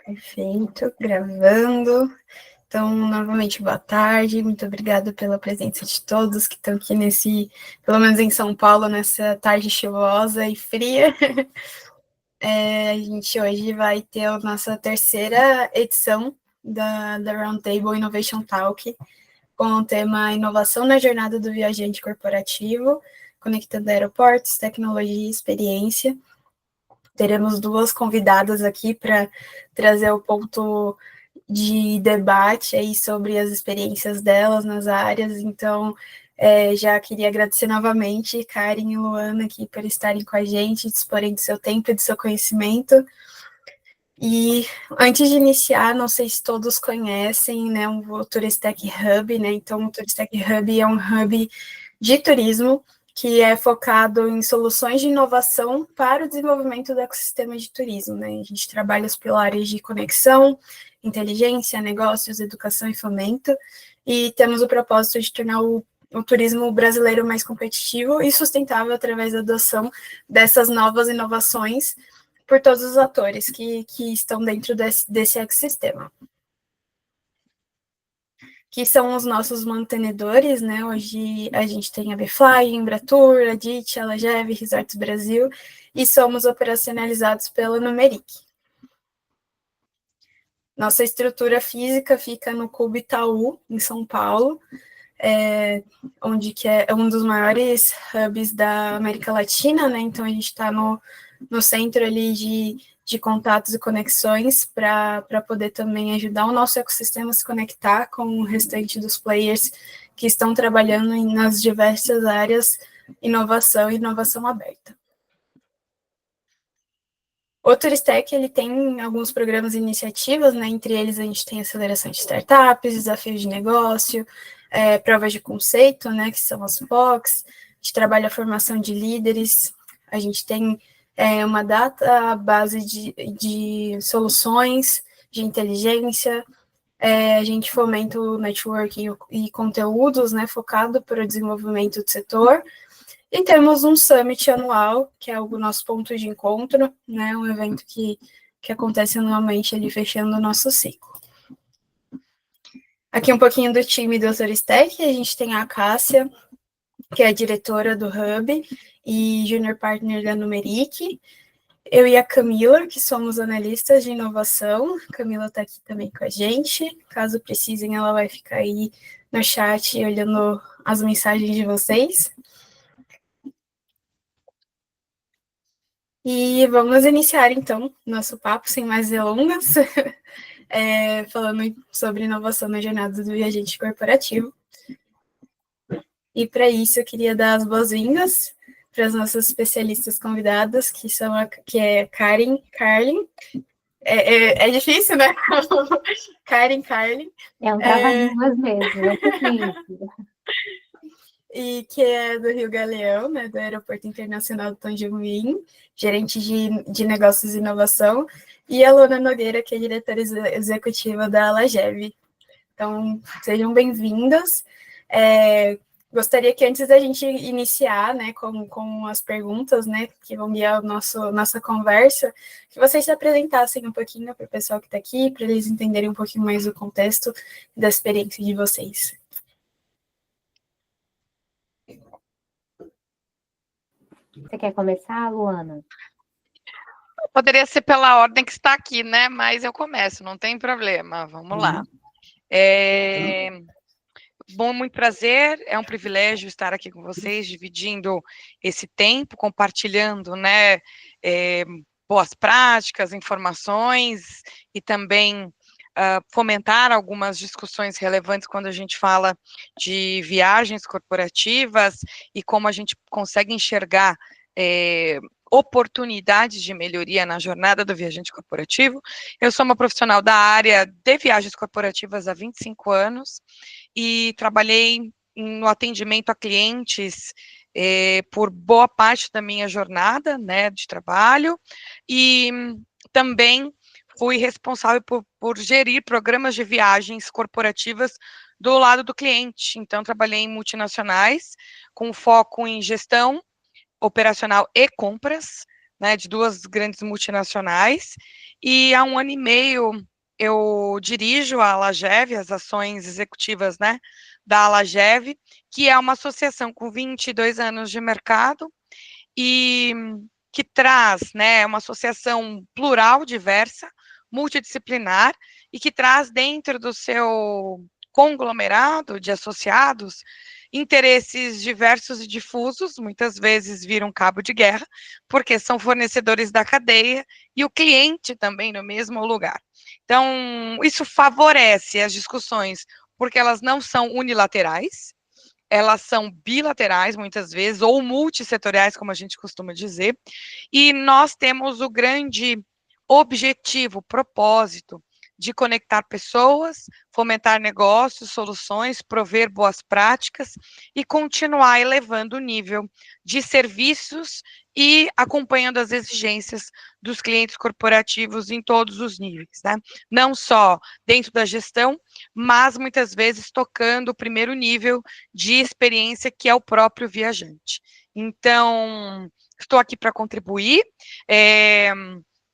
Perfeito, gravando. Então, novamente, boa tarde, muito obrigada pela presença de todos que estão aqui pelo menos em São Paulo, nessa tarde chuvosa e fria. A gente hoje vai ter a nossa terceira edição da Roundtable Innovation Talk, com o tema Inovação na Jornada do Viajante Corporativo, conectando aeroportos, tecnologia e experiência. Teremos duas convidadas aqui para trazer o ponto de debate aí sobre as experiências delas nas áreas. Então, já queria agradecer novamente, Karen e Luana, aqui por estarem com a gente, disporem do seu tempo e do seu conhecimento. E antes de iniciar, não sei se todos conhecem, né, o Turistec Hub, né? Então, o Turistec Hub é um hub de turismo que é focado em soluções de inovação para o desenvolvimento do ecossistema de turismo, né? A gente trabalha os pilares de conexão, inteligência, negócios, educação e fomento, e temos o propósito de tornar o turismo brasileiro mais competitivo e sustentável através da adoção dessas novas inovações por todos os atores que estão dentro desse ecossistema. Que são os nossos mantenedores, né? Hoje a gente tem a Bfly, Embratur, a DIT, a Lagev, Resorts Brasil, e somos operacionalizados pela Numeric. Nossa estrutura física fica no Clube Itaú, em São Paulo, onde que é um dos maiores hubs da América Latina, né? Então a gente está no centro ali de contatos e conexões para poder também ajudar o nosso ecossistema a se conectar com o restante dos players que estão trabalhando nas diversas áreas inovação e inovação aberta. O Turistec, ele tem alguns programas e iniciativas, né? Entre eles a gente tem aceleração de startups, desafios de negócio, provas de conceito, né? Que são as POCs, a gente trabalha a formação de líderes, a gente tem uma data base de soluções, de inteligência, a gente fomenta o networking e conteúdos, né? Focado para o desenvolvimento do setor. E temos um summit anual, que é o nosso ponto de encontro, né? Um evento que acontece anualmente ali, fechando o nosso ciclo. Aqui um pouquinho do time do Turistec, a gente tem a Cássia, que é a diretora do Hub e junior partner da Numeric. Eu e a Camila, que somos analistas de inovação. A Camila está aqui também com a gente. Caso precisem, ela vai ficar aí no chat olhando as mensagens de vocês. E vamos iniciar, então, nosso papo, sem mais delongas, falando sobre inovação na jornada do viajante corporativo. E, para isso, eu queria dar as boas-vindas para as nossas especialistas convidadas, que é Karen Carlin. É difícil, né? Karen Carlin. É um trava-línguas mesmo, é difícil. E que é do Rio Galeão, né, do Aeroporto Internacional do Tanjung, gerente de negócios e inovação, e a Luana Nogueira, que é diretora executiva da Lagev. Então, sejam bem-vindas. Gostaria que antes da gente iniciar, né, com as perguntas, né, que vão guiar nossa conversa, que vocês se apresentassem um pouquinho para o pessoal que está aqui, para eles entenderem um pouquinho mais o contexto da experiência de vocês. Você quer começar, Luana? Poderia ser pela ordem que está aqui, né? Mas eu começo, não tem problema. Vamos lá. Bom, muito prazer, é um privilégio estar aqui com vocês, dividindo esse tempo, compartilhando, né, boas práticas, informações e também fomentar algumas discussões relevantes quando a gente fala de viagens corporativas e como a gente consegue enxergar oportunidades de melhoria na jornada do viajante corporativo. Eu sou uma profissional da área de viagens corporativas há 25 anos e trabalhei no atendimento a clientes por boa parte da minha jornada, né, de trabalho, e também fui responsável por gerir programas de viagens corporativas do lado do cliente. Então, trabalhei em multinacionais, com foco em gestão operacional e compras, né, de duas grandes multinacionais, e há 1 ano e meio eu dirijo a Alagev, as ações executivas, né, da Alagev, que é uma associação com 22 anos de mercado e que traz, né, uma associação plural, diversa, multidisciplinar e que traz dentro do seu conglomerado de associados interesses diversos e difusos, muitas vezes viram cabo de guerra, porque são fornecedores da cadeia e o cliente também no mesmo lugar. Então, isso favorece as discussões, porque elas não são unilaterais, elas são bilaterais, muitas vezes, ou multissetoriais, como a gente costuma dizer, e nós temos o grande objetivo, propósito, de conectar pessoas, fomentar negócios, soluções, prover boas práticas e continuar elevando o nível de serviços e acompanhando as exigências dos clientes corporativos em todos os níveis, né? Não só dentro da gestão, mas muitas vezes tocando o primeiro nível de experiência que é o próprio viajante. Então, estou aqui para contribuir.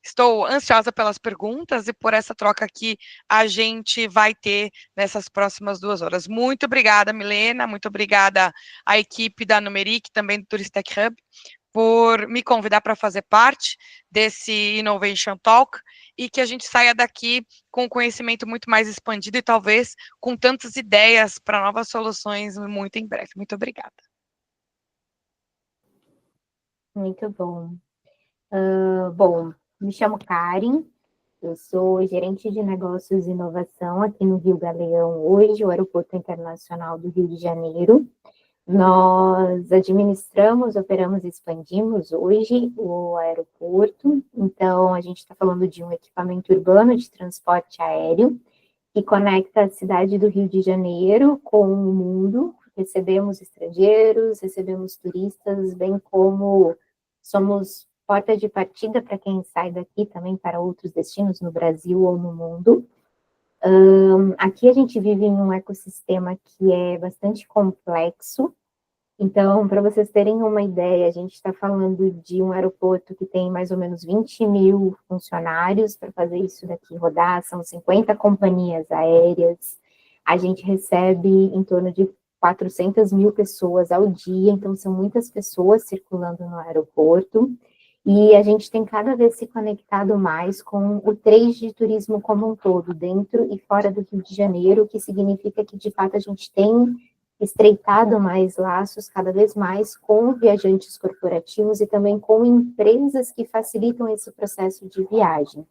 Estou ansiosa pelas perguntas e por essa troca que a gente vai ter nessas próximas 2 horas. Muito obrigada, Milena, muito obrigada à equipe da Numeric, também do Turistec Hub, por me convidar para fazer parte desse Innovation Talk e que a gente saia daqui com conhecimento muito mais expandido e talvez com tantas ideias para novas soluções muito em breve. Muito obrigada. Muito bom. Bom, me chamo Karen, eu sou gerente de negócios e inovação aqui no Rio Galeão, hoje, o Aeroporto Internacional do Rio de Janeiro. Nós administramos, operamos e expandimos hoje o aeroporto, então a gente está falando de um equipamento urbano de transporte aéreo que conecta a cidade do Rio de Janeiro com o mundo. Recebemos estrangeiros, recebemos turistas, bem como somos porta de partida para quem sai daqui também para outros destinos no Brasil ou no mundo. Aqui a gente vive em um ecossistema que é bastante complexo. Então, para vocês terem uma ideia, a gente está falando de um aeroporto que tem mais ou menos 20 mil funcionários para fazer isso daqui rodar, são 50 companhias aéreas, a gente recebe em torno de 400 mil pessoas ao dia, então são muitas pessoas circulando no aeroporto, e a gente tem cada vez se conectado mais com o trade de turismo como um todo, dentro e fora do Rio de Janeiro, o que significa que, de fato, a gente tem estreitado mais laços, cada vez mais, com viajantes corporativos e também com empresas que facilitam esse processo de viagem.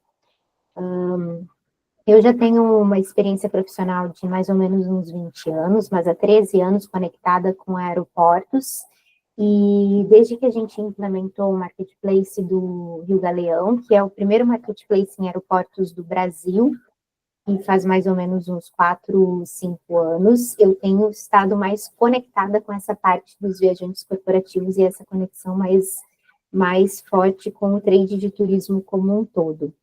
Eu já tenho uma experiência profissional de mais ou menos uns 20 anos, mas há 13 anos conectada com aeroportos, e desde que a gente implementou o Marketplace do Rio Galeão, que é o primeiro Marketplace em aeroportos do Brasil, e faz mais ou menos uns 4, 5 anos, eu tenho estado mais conectada com essa parte dos viajantes corporativos e essa conexão mais forte com o trade de turismo como um todo.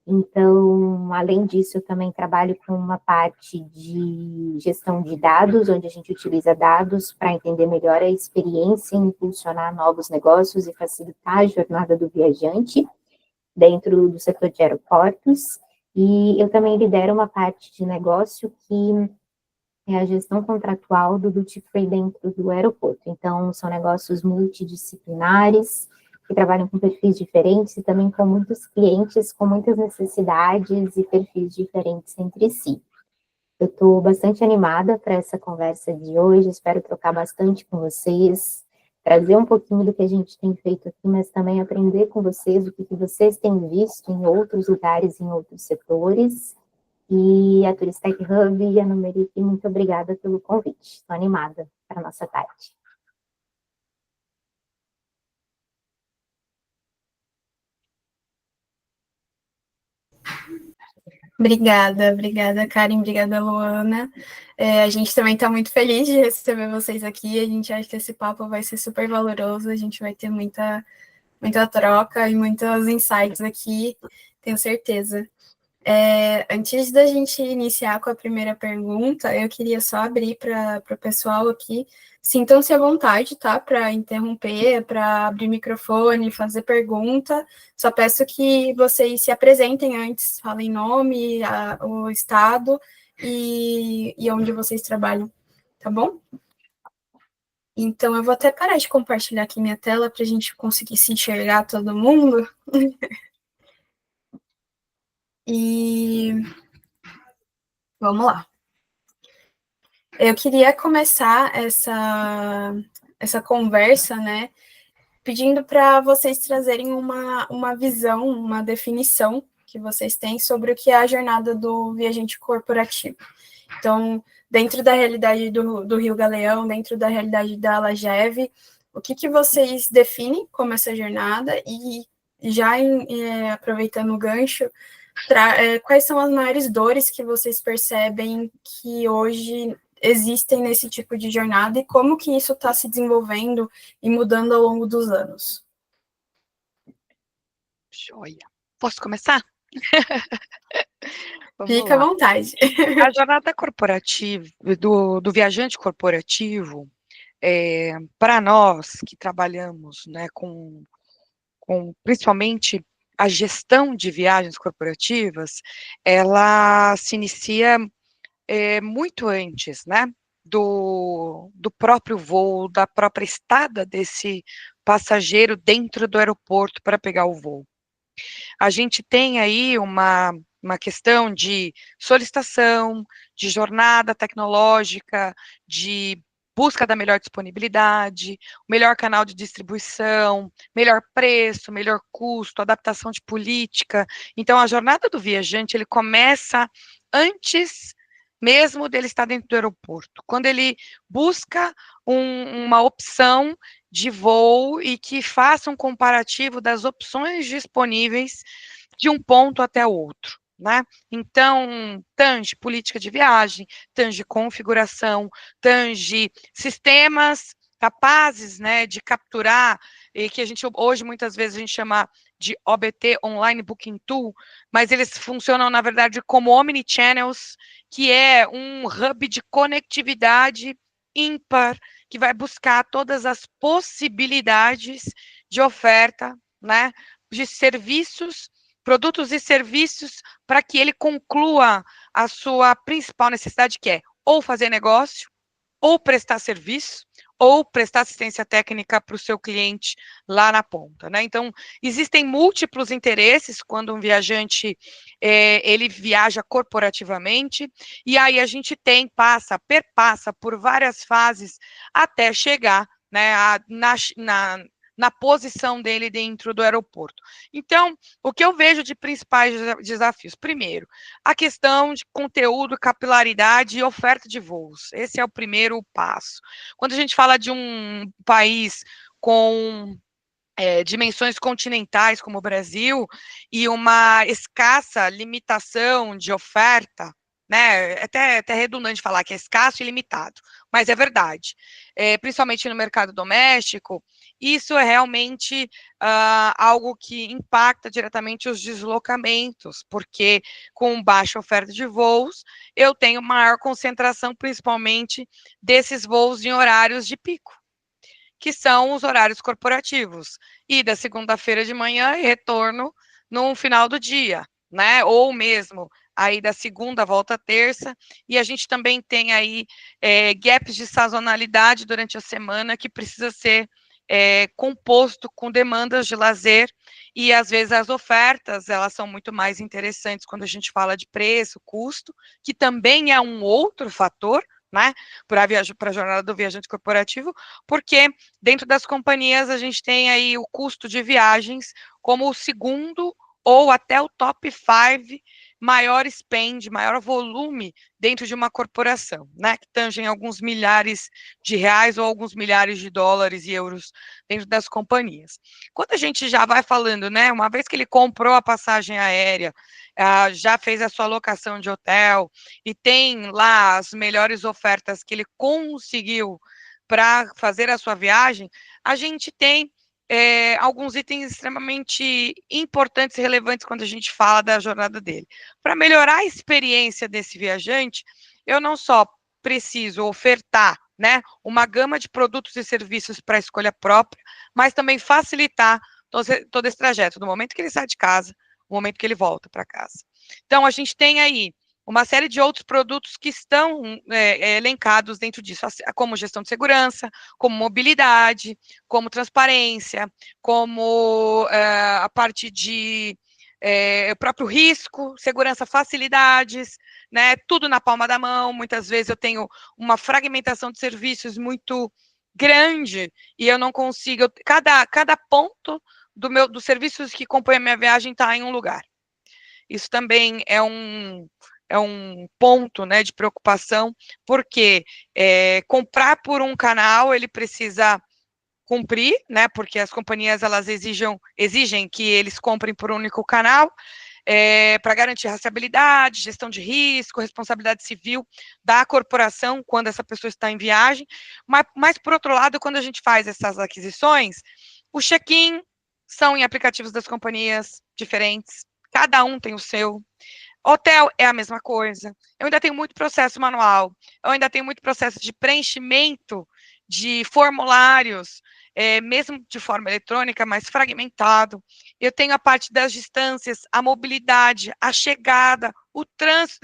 Então, além disso, eu também trabalho com uma parte de gestão de dados, onde a gente utiliza dados para entender melhor a experiência, impulsionar novos negócios e facilitar a jornada do viajante dentro do setor de aeroportos. E eu também lidero uma parte de negócio que é a gestão contratual do duty free dentro do aeroporto. Então, são negócios multidisciplinares, que trabalham com perfis diferentes e também com muitos clientes com muitas necessidades e perfis diferentes entre si. Eu estou bastante animada para essa conversa de hoje, espero trocar bastante com vocês, trazer um pouquinho do que a gente tem feito aqui, mas também aprender com vocês o que vocês têm visto em outros lugares, em outros setores. E a Turistec Hub e a Numeric, muito obrigada pelo convite. Estou animada para a nossa tarde. Obrigada, Karen, obrigada, Luana. A gente também está muito feliz de receber vocês aqui, a gente acha que esse papo vai ser super valoroso, a gente vai ter muita troca e muitos insights aqui, tenho certeza. Antes da gente iniciar com a primeira pergunta, eu queria só abrir para o pessoal aqui. Sintam-se à vontade, tá? Para interromper, para abrir microfone, fazer pergunta. Só peço que vocês se apresentem antes, falem nome, o estado e onde vocês trabalham, tá bom? Então, eu vou até parar de compartilhar aqui minha tela para a gente conseguir se enxergar todo mundo. E vamos lá. Eu queria começar essa conversa, né, pedindo para vocês trazerem uma visão, uma definição que vocês têm sobre o que é a jornada do viajante corporativo. Então, dentro da realidade do Rio Galeão, dentro da realidade da Lagev, o que vocês definem como essa jornada e já aproveitando o gancho, quais são as maiores dores que vocês percebem que hoje existem nesse tipo de jornada e como que isso está se desenvolvendo e mudando ao longo dos anos? Joia. Posso começar? Fica à vontade. A jornada corporativa, do viajante corporativo, para nós que trabalhamos, né, com principalmente a gestão de viagens corporativas, ela se inicia muito antes, né, do próprio voo, da própria estada desse passageiro dentro do aeroporto para pegar o voo. A gente tem aí uma questão de solicitação, de jornada tecnológica, de busca da melhor disponibilidade, melhor canal de distribuição, melhor preço, melhor custo, adaptação de política. Então, a jornada do viajante, ele começa antes mesmo dele estar dentro do aeroporto, quando ele busca uma opção de voo e que faça um comparativo das opções disponíveis de um ponto até o outro, né? Então, tange política de viagem, tange configuração, tange sistemas capazes, né, de capturar, e que a gente hoje muitas vezes a gente chama de OBT, Online Booking Tool, mas eles funcionam, na verdade, como omnichannels, que é um hub de conectividade ímpar, que vai buscar todas as possibilidades de oferta, né, de serviços, produtos e serviços, para que ele conclua a sua principal necessidade, que é ou fazer negócio, ou prestar serviço, ou prestar assistência técnica para o seu cliente lá na ponta, né? Então, existem múltiplos interesses quando um viajante, ele viaja corporativamente, e aí a gente perpassa por várias fases até chegar, né, na posição dele dentro do aeroporto. Então, o que eu vejo de principais desafios? Primeiro, a questão de conteúdo, capilaridade e oferta de voos. Esse é o primeiro passo. Quando a gente fala de um país com dimensões continentais como o Brasil e uma escassa limitação de oferta, né? É até redundante falar que é escasso e limitado, mas é verdade. Principalmente no mercado doméstico, isso é realmente algo que impacta diretamente os deslocamentos, porque com baixa oferta de voos, eu tenho maior concentração, principalmente desses voos em horários de pico, que são os horários corporativos, ida segunda-feira de manhã e retorno no final do dia, né? Ou mesmo aí da segunda volta à terça, e a gente também tem aí gaps de sazonalidade durante a semana que precisa ser composto com demandas de lazer, e às vezes as ofertas, elas são muito mais interessantes quando a gente fala de preço, custo, que também é um outro fator, né, para a jornada do viajante corporativo, porque dentro das companhias a gente tem aí o custo de viagens como o segundo ou até o top 5 maior spend, maior volume dentro de uma corporação, né, que tangem alguns milhares de reais ou alguns milhares de dólares e euros dentro das companhias. Quando a gente já vai falando, né, uma vez que ele comprou a passagem aérea, já fez a sua locação de hotel e tem lá as melhores ofertas que ele conseguiu para fazer a sua viagem, a gente tem alguns itens extremamente importantes e relevantes quando a gente fala da jornada dele. Para melhorar a experiência desse viajante, eu não só preciso ofertar, né, uma gama de produtos e serviços para escolha própria, mas também facilitar todo esse trajeto, do momento que ele sai de casa, o momento que ele volta para casa. Então, a gente tem aí uma série de outros produtos que estão elencados dentro disso, como gestão de segurança, como mobilidade, como transparência, como a parte de próprio risco, segurança, facilidades, né, tudo na palma da mão. Muitas vezes eu tenho uma fragmentação de serviços muito grande e eu não consigo, cada ponto dos serviços que compõem a minha viagem está em um lugar. Isso também é um ponto, né, de preocupação, porque comprar por um canal, ele precisa cumprir, né, porque as companhias, elas exigem que eles comprem por um único canal, para garantir rastreabilidade, gestão de risco, responsabilidade civil da corporação quando essa pessoa está em viagem, mas por outro lado, quando a gente faz essas aquisições, o check-in são em aplicativos das companhias diferentes, cada um tem o seu. Hotel é a mesma coisa. Eu ainda tenho muito processo manual, eu ainda tenho muito processo de preenchimento de formulários, mesmo de forma eletrônica, mas fragmentado. Eu tenho a parte das distâncias, a mobilidade, a chegada, o trânsito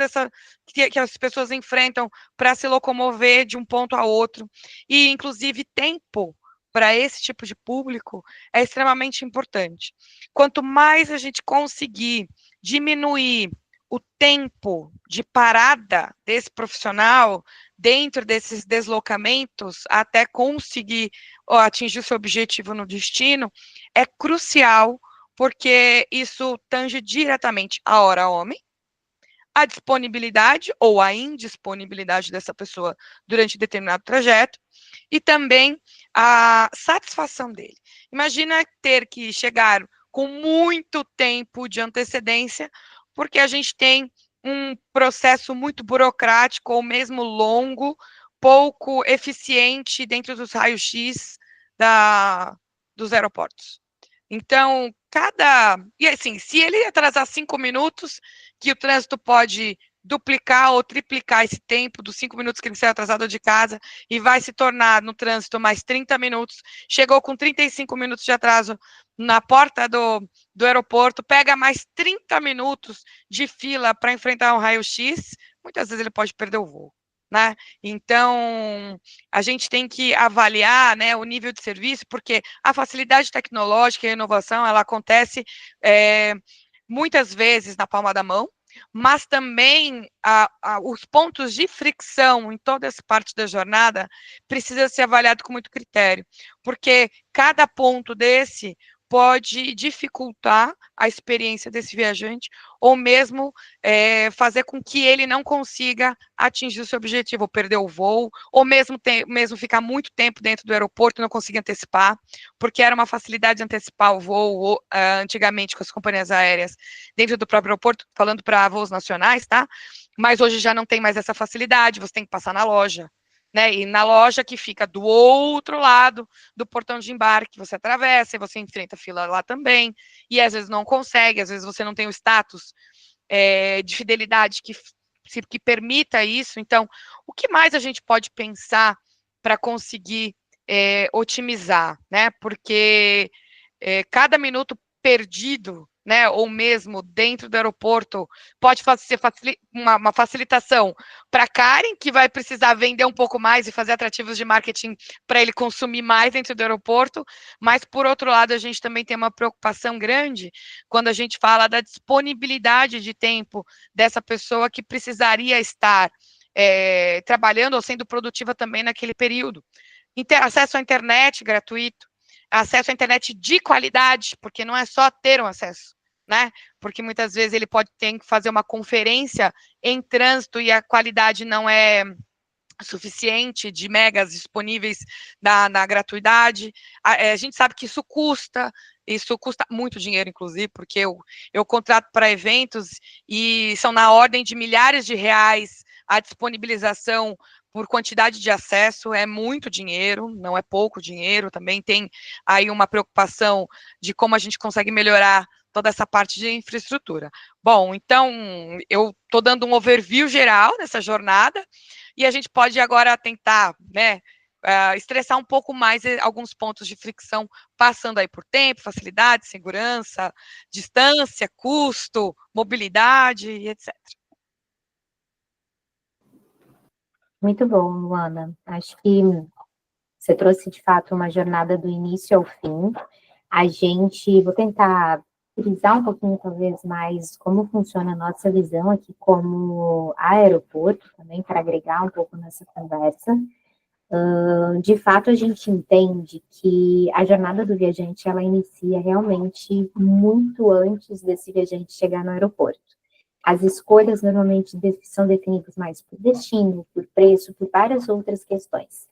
que as pessoas enfrentam para se locomover de um ponto a outro. E, inclusive, tempo para esse tipo de público é extremamente importante. Quanto mais a gente conseguir diminuir o tempo de parada desse profissional dentro desses deslocamentos até conseguir atingir o seu objetivo no destino, é crucial, porque isso tange diretamente a hora homem, a disponibilidade ou a indisponibilidade dessa pessoa durante determinado trajeto, e também a satisfação dele. Imagina ter que chegar com muito tempo de antecedência, porque a gente tem um processo muito burocrático ou mesmo longo, pouco eficiente dentro dos raios-x dos aeroportos. Então, e assim, se ele atrasar 5 minutos, que o trânsito pode duplicar ou triplicar esse tempo dos 5 minutos que ele saiu atrasado de casa e vai se tornar no trânsito mais 30 minutos, chegou com 35 minutos de atraso na porta do aeroporto, pega mais 30 minutos de fila para enfrentar um raio-x, muitas vezes ele pode perder o voo, né? Então, a gente tem que avaliar, né, o nível de serviço, porque a facilidade tecnológica e a inovação, ela acontece muitas vezes na palma da mão, mas também os pontos de fricção em toda essa parte da jornada precisa ser avaliado com muito critério, porque cada ponto desse pode dificultar a experiência desse viajante, ou mesmo fazer com que ele não consiga atingir o seu objetivo, ou perder o voo, ou mesmo ficar muito tempo dentro do aeroporto e não conseguir antecipar, porque era uma facilidade de antecipar o voo antigamente com as companhias aéreas dentro do próprio aeroporto, falando para voos nacionais, tá? Mas hoje já não tem mais essa facilidade, você tem que passar na loja, né? E na loja que fica do outro lado do portão de embarque, você atravessa e você enfrenta a fila lá também, e às vezes não consegue, às vezes você não tem o status de fidelidade que permita isso. Então, o que mais a gente pode pensar para conseguir otimizar, né? Porque cada minuto perdido, né, ou mesmo dentro do aeroporto, pode ser uma facilitação para a Karen, que vai precisar vender um pouco mais e fazer atrativos de marketing para ele consumir mais dentro do aeroporto, mas, por outro lado, a gente também tem uma preocupação grande quando a gente fala da disponibilidade de tempo dessa pessoa que precisaria estar trabalhando ou sendo produtiva também naquele período. Acesso à internet gratuito, acesso à internet de qualidade, porque não é só ter um acesso, né? Porque muitas vezes ele pode ter que fazer uma conferência em trânsito e a qualidade não é suficiente de megas disponíveis na gratuidade. A gente sabe que isso custa muito dinheiro, inclusive, porque eu contrato para eventos e são na ordem de milhares de reais a disponibilização por quantidade de acesso, é muito dinheiro, não é pouco dinheiro, também tem aí uma preocupação de como a gente consegue melhorar toda essa parte de infraestrutura. Bom, então, eu estou dando um overview geral dessa jornada, e a gente pode agora tentar, né, estressar um pouco mais alguns pontos de fricção, passando aí por tempo, facilidade, segurança, distância, custo, mobilidade, e etc. Muito bom, Luana. Acho que você trouxe, de fato, uma jornada do início ao fim. Vou tentar frisar um pouquinho, talvez, mais como funciona a nossa visão aqui como aeroporto, também para agregar um pouco nessa conversa. De fato, a gente entende que a jornada do viajante, ela inicia realmente muito antes desse viajante chegar no aeroporto. As escolhas normalmente são definidas mais por destino, por preço, por várias outras questões.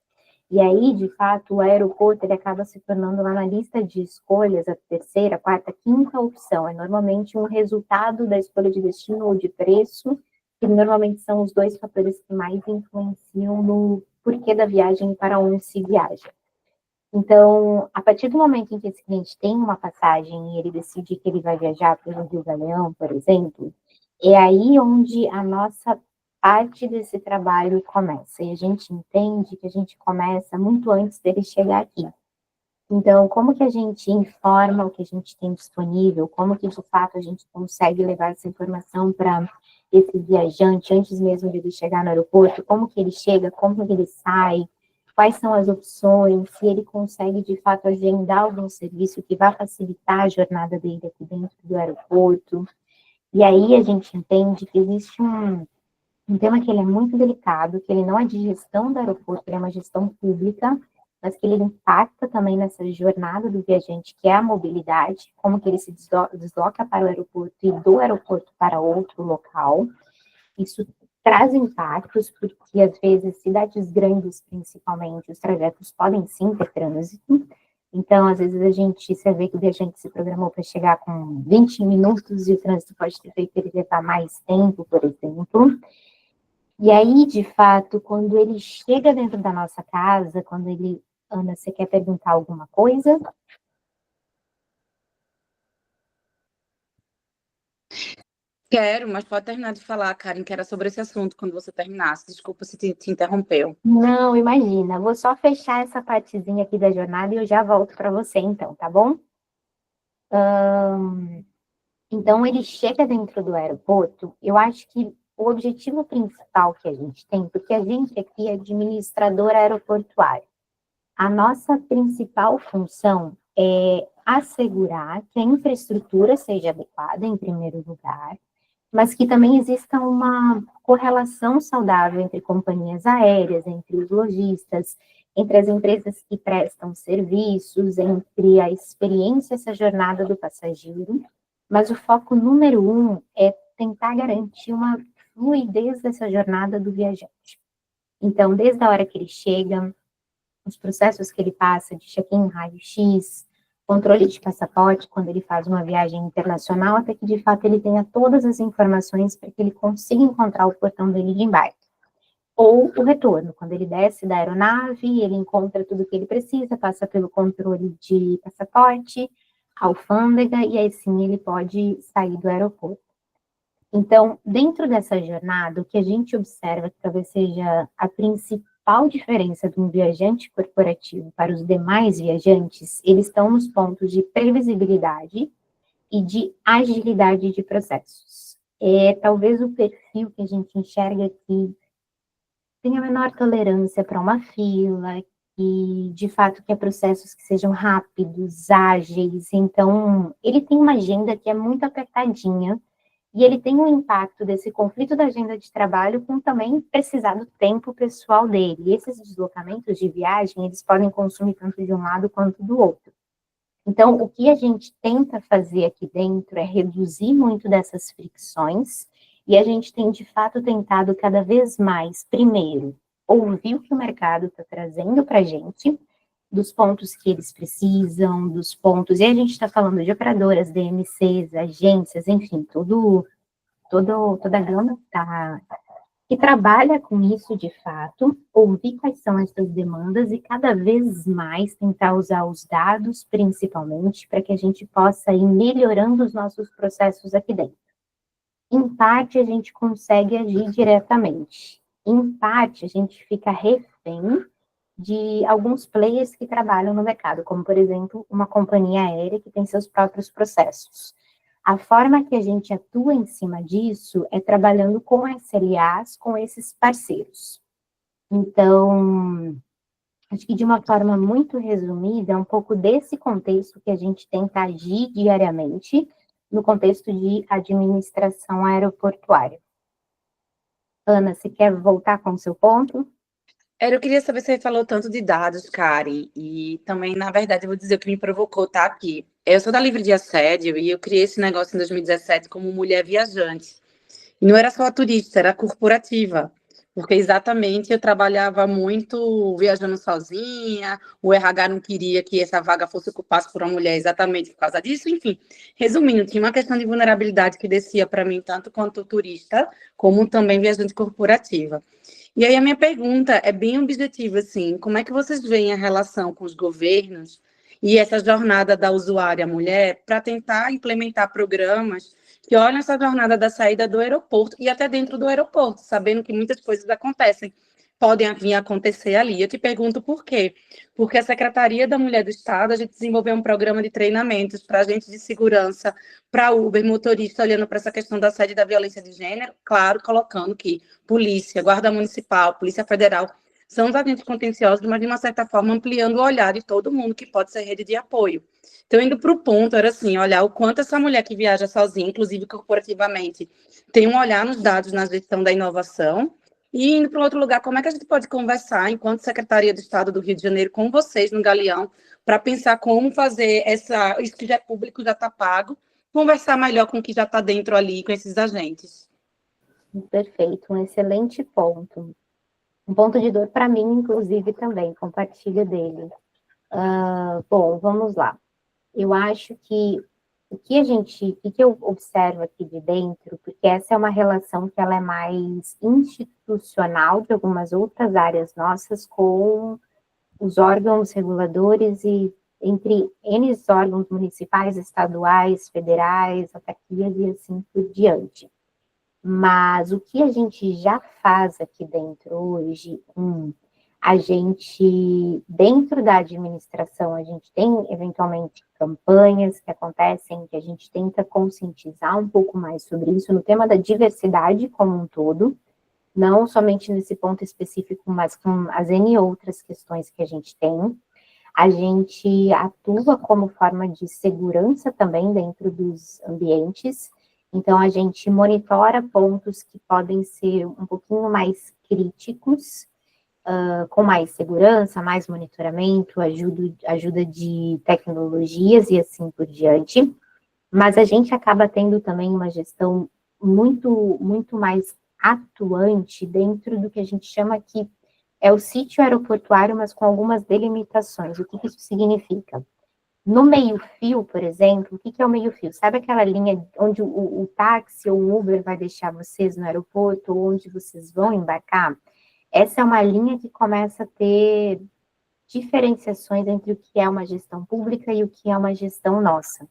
E aí, de fato, o aeroporto ele acaba se tornando lá na lista de escolhas a terceira, quarta, quinta opção. É normalmente um resultado da escolha de destino ou de preço, que normalmente são os dois fatores que mais influenciam no porquê da viagem e para onde se viaja. Então, a partir do momento em que esse cliente tem uma passagem e ele decide que ele vai viajar pelo Rio Galeão, por exemplo, é aí onde a nossa parte desse trabalho começa. E a gente entende que a gente começa muito antes dele chegar aqui. Então, como que a gente informa o que a gente tem disponível? Como que, de fato, a gente consegue levar essa informação para esse viajante antes mesmo de ele chegar no aeroporto? Como que ele chega? Como que ele sai? Quais são as opções? Se ele consegue, de fato, agendar algum serviço que vá facilitar a jornada dele aqui dentro do aeroporto? E aí a gente entende que existe um tema que ele é muito delicado, que ele não é de gestão do aeroporto, ele é uma gestão pública, mas que ele impacta também nessa jornada do viajante, que é a mobilidade, como que ele se desloca para o aeroporto e do aeroporto para outro local. Isso traz impactos, porque às vezes cidades grandes, principalmente, os trajetos podem sim ter trânsito. Então, às vezes você vê que o viajante se programou para chegar com 20 minutos e o trânsito pode ter feito ele levar mais tempo, por exemplo. E aí, de fato, quando ele chega dentro da nossa casa, Ana, você quer perguntar alguma coisa? Quero, mas pode terminar de falar, Karen, que era sobre esse assunto quando você terminasse. Desculpa se te interrompeu. Não, imagina. Vou só fechar essa partezinha aqui da jornada e eu já volto para você, então, tá bom? Então, ele chega dentro do aeroporto, eu acho que o objetivo principal que a gente tem, porque a gente aqui é administrador aeroportuário, a nossa principal função é assegurar que a infraestrutura seja adequada, em primeiro lugar, mas que também exista uma correlação saudável entre companhias aéreas, entre os lojistas, entre as empresas que prestam serviços, entre a experiência, essa jornada do passageiro, mas o foco número 1 é tentar garantir uma fluidez dessa jornada do viajante. Então, desde a hora que ele chega, os processos que ele passa de check-in, raio-x, controle de passaporte, quando ele faz uma viagem internacional, até que, de fato, ele tenha todas as informações para que ele consiga encontrar o portão dele de embarque. Ou o retorno, quando ele desce da aeronave, ele encontra tudo o que ele precisa, passa pelo controle de passaporte, alfândega, e aí sim ele pode sair do aeroporto. Então, dentro dessa jornada, o que a gente observa que talvez seja a principal diferença de um viajante corporativo para os demais viajantes, eles estão nos pontos de previsibilidade e de agilidade de processos. Talvez o perfil que a gente enxerga aqui tem a menor tolerância para uma fila, e de fato quer processos que sejam rápidos, ágeis. Então, ele tem uma agenda que é muito apertadinha, e ele tem um impacto desse conflito da agenda de trabalho com também precisar do tempo pessoal dele. E esses deslocamentos de viagem, eles podem consumir tanto de um lado quanto do outro. Então, o que a gente tenta fazer aqui dentro é reduzir muito dessas fricções, e a gente tem, de fato, tentado cada vez mais, primeiro, ouvir o que o mercado está trazendo para a gente, dos pontos que eles precisam, dos pontos, e a gente está falando de operadoras, DMCs, agências, enfim, toda a gama está que trabalha com isso de fato, ouvir quais são essas demandas e cada vez mais tentar usar os dados, principalmente, para que a gente possa ir melhorando os nossos processos aqui dentro. Em parte, a gente consegue agir diretamente. Em parte, a gente fica refém de alguns players que trabalham no mercado, como, por exemplo, uma companhia aérea que tem seus próprios processos. A forma que a gente atua em cima disso é trabalhando com SLAs, com esses parceiros. Então, acho que de uma forma muito resumida, é um pouco desse contexto que a gente tenta agir diariamente, no contexto de administração aeroportuária. Ana, você quer voltar com o seu ponto? Eu queria saber se você falou tanto de dados, Karen, e também, na verdade, eu vou dizer o que me provocou estar aqui. Eu sou da Livre de Assédio e eu criei esse negócio em 2017 como mulher viajante. E não era só turista, era corporativa, porque exatamente eu trabalhava muito viajando sozinha, o RH não queria que essa vaga fosse ocupada por uma mulher exatamente por causa disso, enfim. Resumindo, tinha uma questão de vulnerabilidade que descia para mim, tanto quanto turista, como também viajante corporativa. E aí a minha pergunta é bem objetiva, assim, como é que vocês veem a relação com os governos e essa jornada da usuária mulher para tentar implementar programas que olham essa jornada da saída do aeroporto e até dentro do aeroporto, sabendo que muitas coisas acontecem, podem vir a acontecer ali. Eu te pergunto por quê? Porque a Secretaria da Mulher do Estado, a gente desenvolveu um programa de treinamentos para agentes de segurança, para Uber, motorista, olhando para essa questão da assédio e da violência de gênero, claro, colocando que polícia, guarda municipal, polícia federal, são os agentes contenciosos, mas de uma certa forma ampliando o olhar de todo mundo que pode ser rede de apoio. Então, indo para o ponto, era assim, olhar o quanto essa mulher que viaja sozinha, inclusive corporativamente, tem um olhar nos dados na gestão da inovação, e indo para outro lugar, como é que a gente pode conversar, enquanto Secretaria do Estado do Rio de Janeiro, com vocês no Galeão, para pensar como fazer isso que já é público, já está pago, conversar melhor com o que já está dentro ali, com esses agentes. Perfeito, um excelente ponto. Um ponto de dor para mim, inclusive, também, compartilho dele. Bom, vamos lá. Eu acho que o que eu observo aqui de dentro, porque essa é uma relação que ela é mais institucional de algumas outras áreas nossas com os órgãos reguladores e entre N órgãos municipais, estaduais, federais, autarquias e assim por diante. Mas o que a gente já faz aqui dentro hoje, a gente, dentro da administração, a gente tem, eventualmente, campanhas que acontecem, que a gente tenta conscientizar um pouco mais sobre isso, no tema da diversidade como um todo, não somente nesse ponto específico, mas com as N outras questões que a gente tem. A gente atua como forma de segurança também dentro dos ambientes. Então, a gente monitora pontos que podem ser um pouquinho mais críticos, com mais segurança, mais monitoramento, ajuda de tecnologias e assim por diante. Mas a gente acaba tendo também uma gestão muito, muito mais atuante dentro do que a gente chama aqui é o sítio aeroportuário, mas com algumas delimitações. O que isso significa? No meio-fio, por exemplo, o que é o meio-fio? Sabe aquela linha onde o táxi ou o Uber vai deixar vocês no aeroporto, ou onde vocês vão embarcar? Essa é uma linha que começa a ter diferenciações entre o que é uma gestão pública e o que é uma gestão nossa.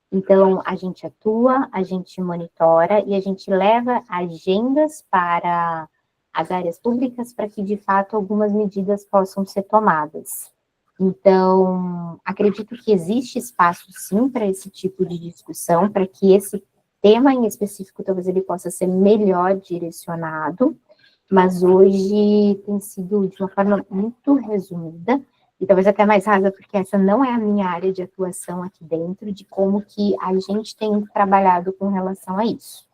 Então, a gente atua, a gente monitora e a gente leva agendas para as áreas públicas para que, de fato, algumas medidas possam ser tomadas. Então, acredito que existe espaço, sim, para esse tipo de discussão, para que esse tema em específico, talvez ele possa ser melhor direcionado, mas hoje tem sido de uma forma muito resumida, e talvez até mais rasa, porque essa não é a minha área de atuação aqui dentro, de como que a gente tem trabalhado com relação a isso.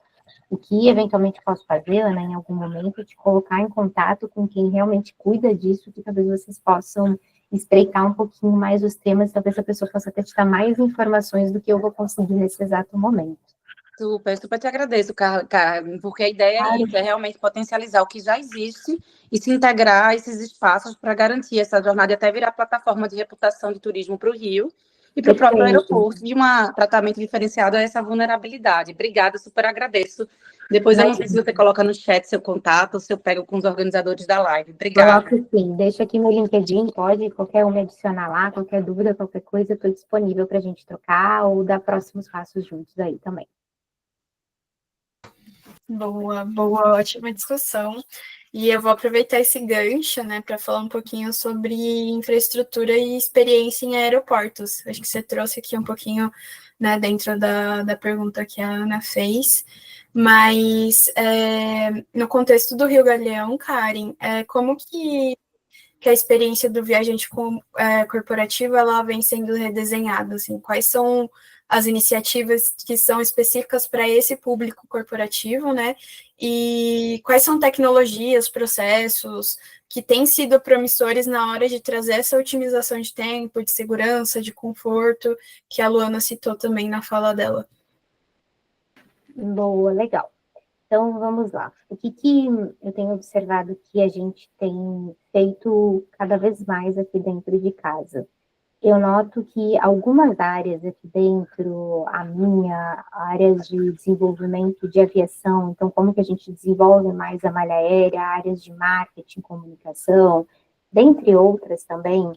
O que eventualmente posso fazer, Ana, em algum momento, é te colocar em contato com quem realmente cuida disso, que talvez vocês possam estreitar um pouquinho mais os temas, talvez a pessoa possa até te dar mais informações do que eu vou conseguir nesse exato momento. Super, super te agradeço, Karen, porque a ideia é isso, é realmente potencializar o que já existe e se integrar a esses espaços para garantir essa jornada e até virar plataforma de reputação de turismo para o Rio, e para o próprio Perfeito. aeroporto, de um tratamento diferenciado a essa vulnerabilidade. Obrigada, super agradeço. Depois eu não sei se você coloca no chat seu contato ou se eu pego com os organizadores da live. Obrigada. Coloco sim, deixa aqui no LinkedIn, pode qualquer um me adicionar lá, qualquer dúvida, qualquer coisa, eu estou disponível para a gente trocar ou dar próximos passos juntos aí também. Boa, boa, ótima discussão. E eu vou aproveitar esse gancho, né, para falar um pouquinho sobre infraestrutura e experiência em aeroportos. Acho que você trouxe aqui um pouquinho, né, dentro da pergunta que a Ana fez. Mas no contexto do Rio Galeão, Karen, como que a experiência do viajante corporativo ela vem sendo redesenhada? Assim, quais são as iniciativas que são específicas para esse público corporativo, né? E quais são tecnologias, processos que têm sido promissores na hora de trazer essa otimização de tempo, de segurança, de conforto, que a Luana citou também na fala dela. Boa, legal. Então, vamos lá. O que eu tenho observado que a gente tem feito cada vez mais aqui dentro de casa? Eu noto que algumas áreas aqui dentro, a minha, áreas de desenvolvimento de aviação, então como que a gente desenvolve mais a malha aérea, áreas de marketing, comunicação, dentre outras também,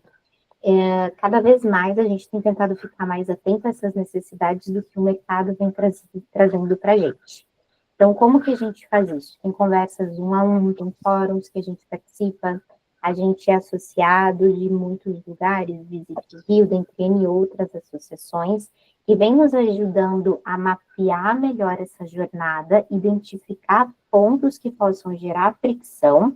cada vez mais a gente tem tentado ficar mais atento a essas necessidades do que o mercado vem trazendo para a gente. Então, como que a gente faz isso? Tem conversas um a um, tem fóruns que a gente participa, a gente é associado de muitos lugares, Visit Rio, dentre N outras associações, e vem nos ajudando a mapear melhor essa jornada, identificar pontos que possam gerar fricção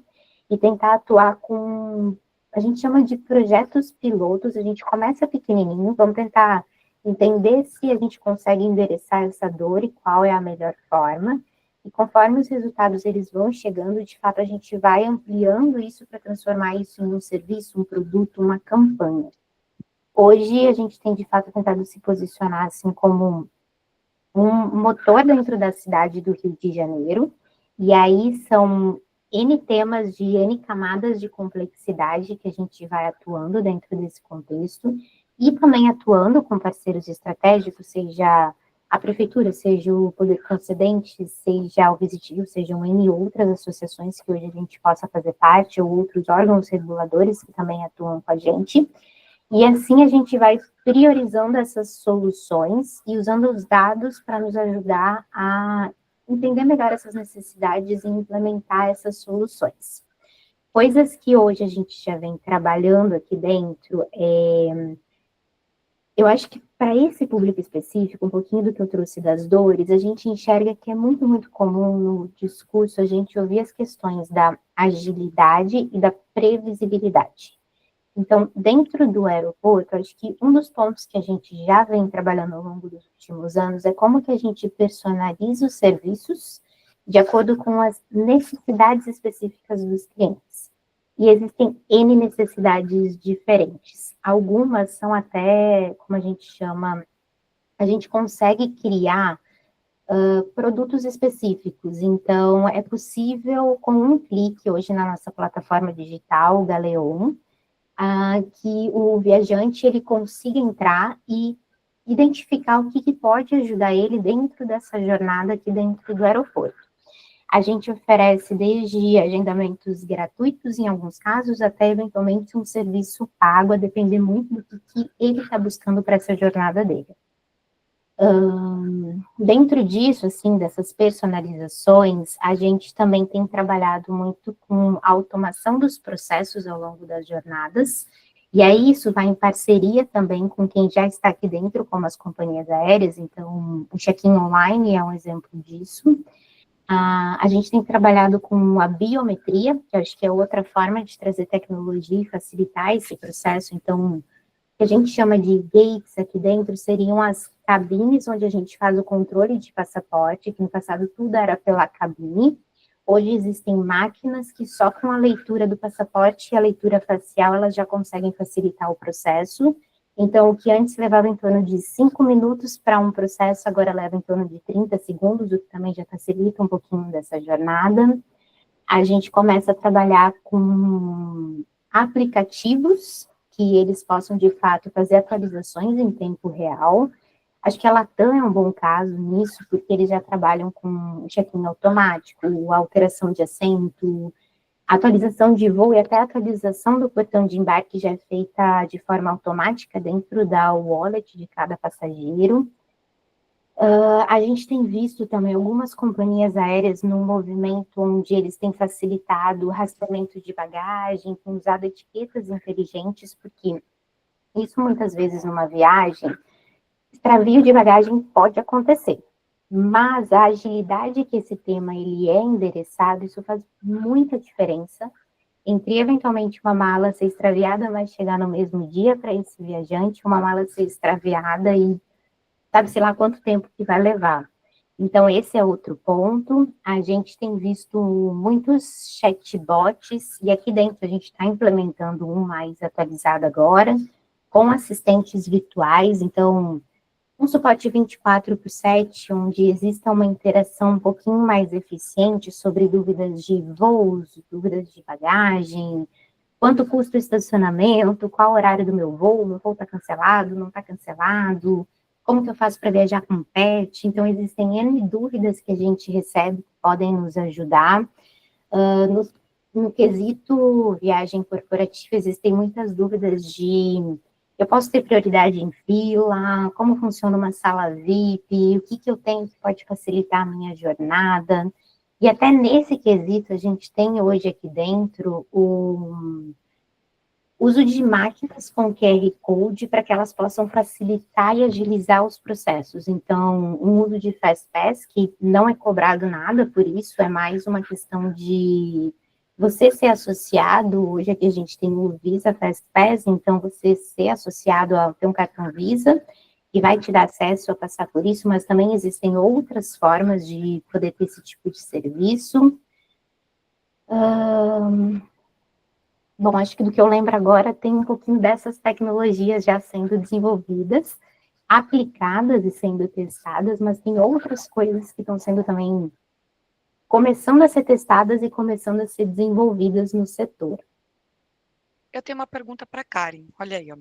e tentar atuar com, a gente chama de projetos pilotos, a gente começa pequenininho, vamos tentar entender se a gente consegue endereçar essa dor e qual é a melhor forma. E conforme os resultados eles vão chegando, de fato a gente vai ampliando isso para transformar isso em um serviço, um produto, uma campanha. Hoje a gente tem de fato tentado se posicionar assim como um motor dentro da cidade do Rio de Janeiro, e aí são N temas de N camadas de complexidade que a gente vai atuando dentro desse contexto, e também atuando com parceiros estratégicos, seja a prefeitura, seja o poder concedente, seja o Visit Rio, sejam N outras associações que hoje a gente possa fazer parte, ou outros órgãos reguladores que também atuam com a gente. E assim a gente vai priorizando essas soluções e usando os dados para nos ajudar a entender melhor essas necessidades e implementar essas soluções. Coisas que hoje a gente já vem trabalhando aqui dentro, eu acho que para esse público específico, um pouquinho do que eu trouxe das dores, a gente enxerga que é muito, muito comum no discurso a gente ouvir as questões da agilidade e da previsibilidade. Então, dentro do aeroporto, acho que um dos pontos que a gente já vem trabalhando ao longo dos últimos anos é como que a gente personaliza os serviços de acordo com as necessidades específicas dos clientes. E existem N necessidades diferentes. Algumas são até, como a gente chama, a gente consegue criar produtos específicos. Então, é possível, com um clique, hoje na nossa plataforma digital, Galeon, que o viajante ele consiga entrar e identificar o que pode ajudar ele dentro dessa jornada aqui dentro do aeroporto. A gente oferece desde agendamentos gratuitos, em alguns casos, até eventualmente um serviço pago, a depender muito do que ele está buscando para essa jornada dele. Dentro disso, assim, dessas personalizações, a gente também tem trabalhado muito com a automação dos processos ao longo das jornadas, e aí isso vai em parceria também com quem já está aqui dentro, como as companhias aéreas, então o check-in online é um exemplo disso. A gente tem trabalhado com a biometria, que eu acho que é outra forma de trazer tecnologia e facilitar esse processo. Então, o que a gente chama de gates aqui dentro seriam as cabines onde a gente faz o controle de passaporte, que no passado tudo era pela cabine. Hoje existem máquinas que só com a leitura do passaporte e a leitura facial elas já conseguem facilitar o processo. Então, o que antes levava em torno de 5 minutos para um processo, agora leva em torno de 30 segundos, o que também já facilita um pouquinho dessa jornada. A gente começa a trabalhar com aplicativos que eles possam, de fato, fazer atualizações em tempo real. Acho que a Latam é um bom caso nisso, porque eles já trabalham com check-in automático, alteração de assento, atualização de voo e até a atualização do portão de embarque já é feita de forma automática dentro da wallet de cada passageiro. A gente tem visto também algumas companhias aéreas num movimento onde eles têm facilitado o rastreamento de bagagem, têm usado etiquetas inteligentes, porque isso muitas vezes numa viagem, extravio de bagagem pode acontecer. Mas a agilidade que esse tema ele é endereçado, isso faz muita diferença entre, eventualmente, uma mala ser extraviada, mas chegar no mesmo dia para esse viajante, uma mala ser extraviada e sabe-se lá quanto tempo que vai levar. Então, esse é outro ponto. A gente tem visto muitos chatbots, e aqui dentro a gente está implementando um mais atualizado agora, com assistentes virtuais, então um suporte 24/7, onde exista uma interação um pouquinho mais eficiente sobre dúvidas de voos, dúvidas de bagagem, quanto custa o estacionamento, qual o horário do meu voo está cancelado, não está cancelado, como que eu faço para viajar com pet. Então, existem N dúvidas que a gente recebe que podem nos ajudar. No quesito viagem corporativa, existem muitas dúvidas de eu posso ter prioridade em fila, como funciona uma sala VIP, o que eu tenho que pode facilitar a minha jornada. E até nesse quesito, a gente tem hoje aqui dentro o uso de máquinas com QR Code para que elas possam facilitar e agilizar os processos. Então, um uso de FastPass, que não é cobrado nada por isso, é mais uma questão de você ser associado, hoje aqui a gente tem o Visa FastPass, então você ser associado a ter um cartão Visa, que vai te dar acesso a passar por isso, mas também existem outras formas de poder ter esse tipo de serviço. Bom, acho que do que eu lembro agora, tem um pouquinho dessas tecnologias já sendo desenvolvidas, aplicadas e sendo testadas, mas tem outras coisas que estão sendo também começando a ser testadas e começando a ser desenvolvidas no setor. Eu tenho uma pergunta para a Karen, olha aí, ó,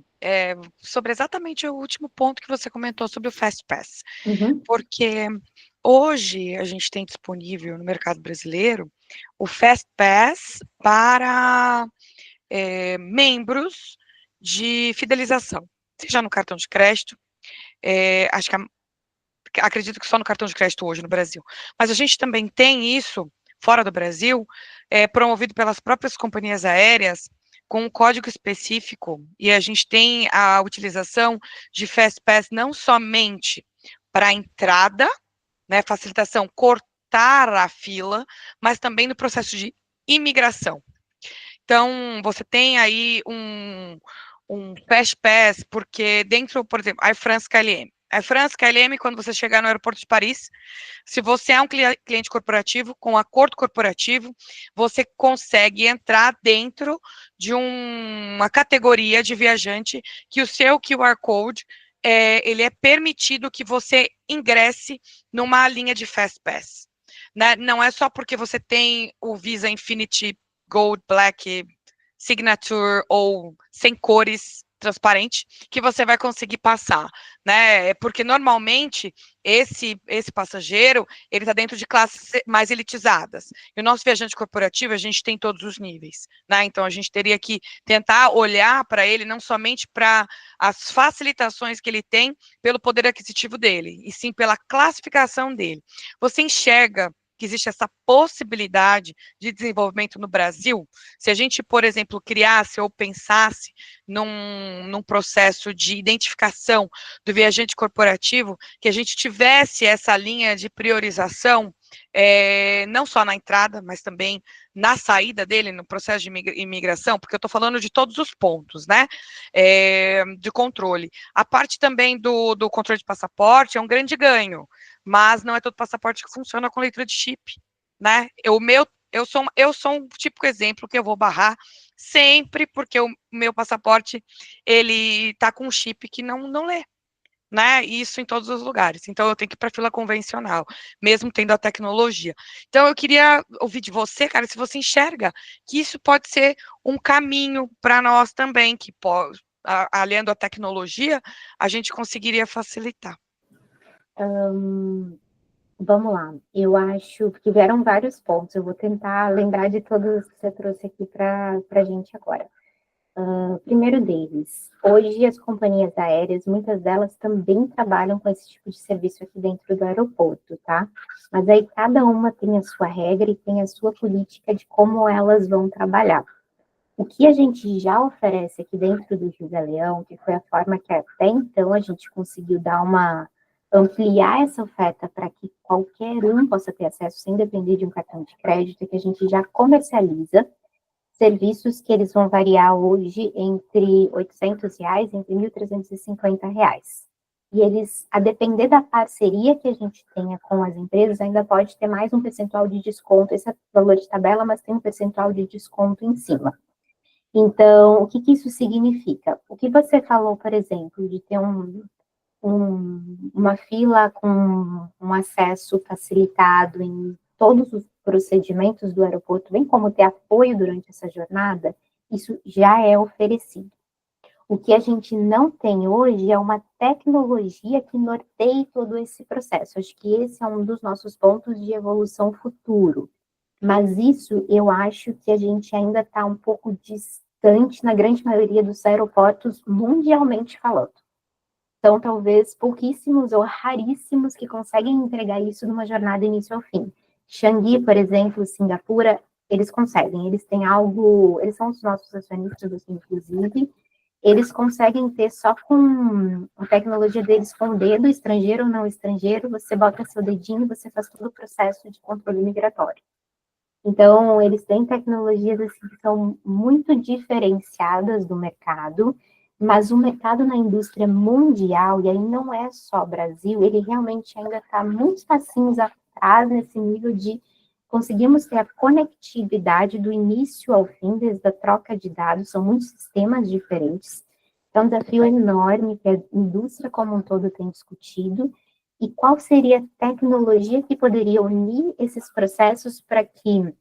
sobre exatamente o último ponto que você comentou sobre o FastPass, porque hoje a gente tem disponível no mercado brasileiro o FastPass para membros de fidelização, seja no cartão de crédito, acho que acredito que só no cartão de crédito hoje no Brasil, mas a gente também tem isso fora do Brasil, promovido pelas próprias companhias aéreas, com um código específico, e a gente tem a utilização de FastPass não somente para a entrada, né, facilitação, cortar a fila, mas também no processo de imigração. Então, você tem aí um FastPass, porque dentro, por exemplo, Air France KLM. Air France KLM, quando você chegar no aeroporto de Paris, se você é um cliente corporativo, com acordo corporativo, você consegue entrar dentro de uma categoria de viajante que o seu QR Code, ele é permitido que você ingresse numa linha de FastPass. Né? Não é só porque você tem o Visa Infinity Gold, Black, Signature ou sem cores, transparente, que você vai conseguir passar, né? Porque normalmente esse passageiro, ele está dentro de classes mais elitizadas. E o nosso viajante corporativo, a gente tem todos os níveis, né? Então a gente teria que tentar olhar para ele não somente para as facilitações que ele tem pelo poder aquisitivo dele, e sim pela classificação dele. Você enxerga que existe essa possibilidade de desenvolvimento no Brasil? Se a gente, por exemplo, criasse ou pensasse num processo de identificação do viajante corporativo, que a gente tivesse essa linha de priorização, não só na entrada, mas também na saída dele, no processo de imigração, porque eu estou falando de todos os pontos, né, de controle. A parte também do controle de passaporte é um grande ganho, mas não é todo passaporte que funciona com leitura de chip, né? Eu sou um típico exemplo que eu vou barrar sempre, porque o meu passaporte, ele tá com um chip que não lê, né? Isso em todos os lugares. Então, eu tenho que ir para a fila convencional, mesmo tendo a tecnologia. Então, eu queria ouvir de você, cara, se você enxerga que isso pode ser um caminho para nós também, que aliando a tecnologia, a gente conseguiria facilitar. Vamos lá, eu acho que vieram vários pontos, eu vou tentar lembrar de todos que você trouxe aqui para a gente agora. Primeiro deles, hoje as companhias aéreas, muitas delas também trabalham com esse tipo de serviço aqui dentro do aeroporto, tá? Mas aí cada uma tem a sua regra e tem a sua política de como elas vão trabalhar. O que a gente já oferece aqui dentro do José Leão, que foi a forma que até então a gente conseguiu ampliar essa oferta para que qualquer um possa ter acesso sem depender de um cartão de crédito, é que a gente já comercializa serviços que eles vão variar hoje entre R$ 800, entre R$ 1.350. E eles, a depender da parceria que a gente tenha com as empresas, ainda pode ter mais um percentual de desconto, esse é o valor de tabela, mas tem um percentual de desconto em cima. Então, o que isso significa? O que você falou, por exemplo, de ter uma fila com um acesso facilitado em todos os procedimentos do aeroporto, bem como ter apoio durante essa jornada, isso já é oferecido. O que a gente não tem hoje é uma tecnologia que norteie todo esse processo. Acho que esse é um dos nossos pontos de evolução futuro. Mas isso eu acho que a gente ainda está um pouco distante na grande maioria dos aeroportos, mundialmente falando. São talvez pouquíssimos ou raríssimos que conseguem entregar isso numa jornada início ao fim. Changi, por exemplo, Singapura, eles conseguem, eles têm algo, eles são os nossos acionistas, inclusive, eles conseguem ter só com a tecnologia deles, com o dedo, estrangeiro ou não estrangeiro, você bota seu dedinho e você faz todo o processo de controle migratório. Então, eles têm tecnologias assim, que são muito diferenciadas do mercado, mas o mercado na indústria mundial, e aí não é só Brasil, ele realmente ainda está muitos passinhos atrás nesse nível de conseguimos ter a conectividade do início ao fim, desde a troca de dados, são muitos sistemas diferentes. É um desafio enorme que a indústria como um todo tem discutido, e qual seria a tecnologia que poderia unir esses processos para que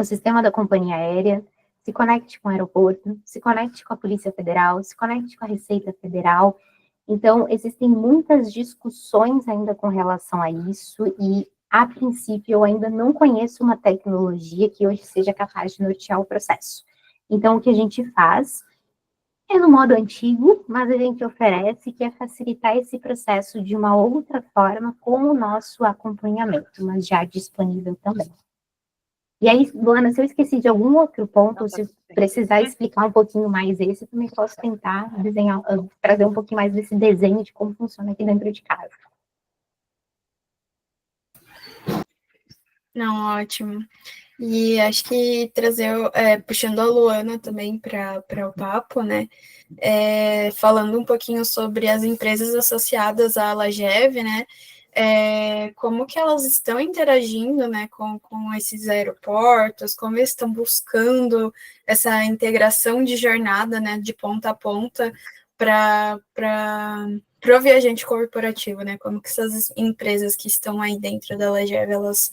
o sistema da companhia aérea se conecte com o aeroporto, se conecte com a Polícia Federal, se conecte com a Receita Federal. Então, existem muitas discussões ainda com relação a isso, e, a princípio, eu ainda não conheço uma tecnologia que hoje seja capaz de nortear o processo. Então, o que a gente faz é no modo antigo, mas a gente oferece que é facilitar esse processo de uma outra forma com o nosso acompanhamento, mas já disponível também. E aí, Luana, se eu esqueci de algum outro ponto, ou se precisar explicar um pouquinho mais esse, eu também posso tentar desenhar, trazer um pouquinho mais desse desenho de como funciona aqui dentro de casa. Não, ótimo. E acho que trazer, puxando a Luana também para o papo, né? Falando um pouquinho sobre as empresas associadas à Lagev, né? Como que elas estão interagindo, né, com esses aeroportos, como eles estão buscando essa integração de jornada, né, de ponta a ponta para o viajante corporativo, né? Como que essas empresas que estão aí dentro da Lagev, elas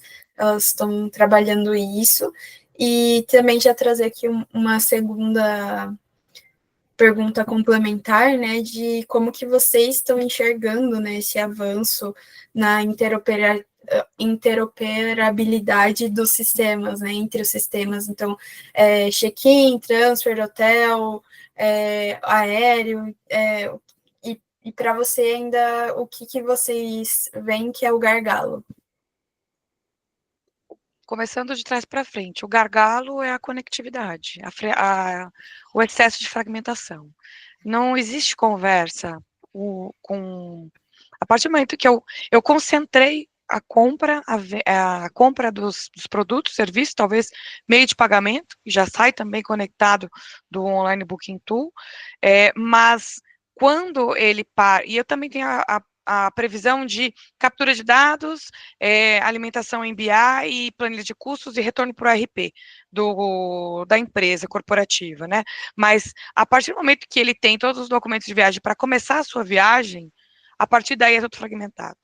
estão trabalhando isso. E também já trazer aqui uma segunda pergunta complementar, né, de como que vocês estão enxergando, né, esse avanço na interoperabilidade dos sistemas, né, entre os sistemas. Então, check-in, transfer, hotel, aéreo, e para você ainda, o que vocês veem que é o gargalo? Começando de trás para frente, o gargalo é a conectividade, o excesso de fragmentação. Não existe conversa a partir do momento que eu concentrei a compra dos produtos, serviços, talvez meio de pagamento, que já sai também conectado do Online Booking Tool, mas quando ele e eu também tenho a previsão de captura de dados, alimentação em BI e planilha de custos e retorno para o RP da empresa corporativa, né? Mas a partir do momento que ele tem todos os documentos de viagem para começar a sua viagem, a partir daí é tudo fragmentado.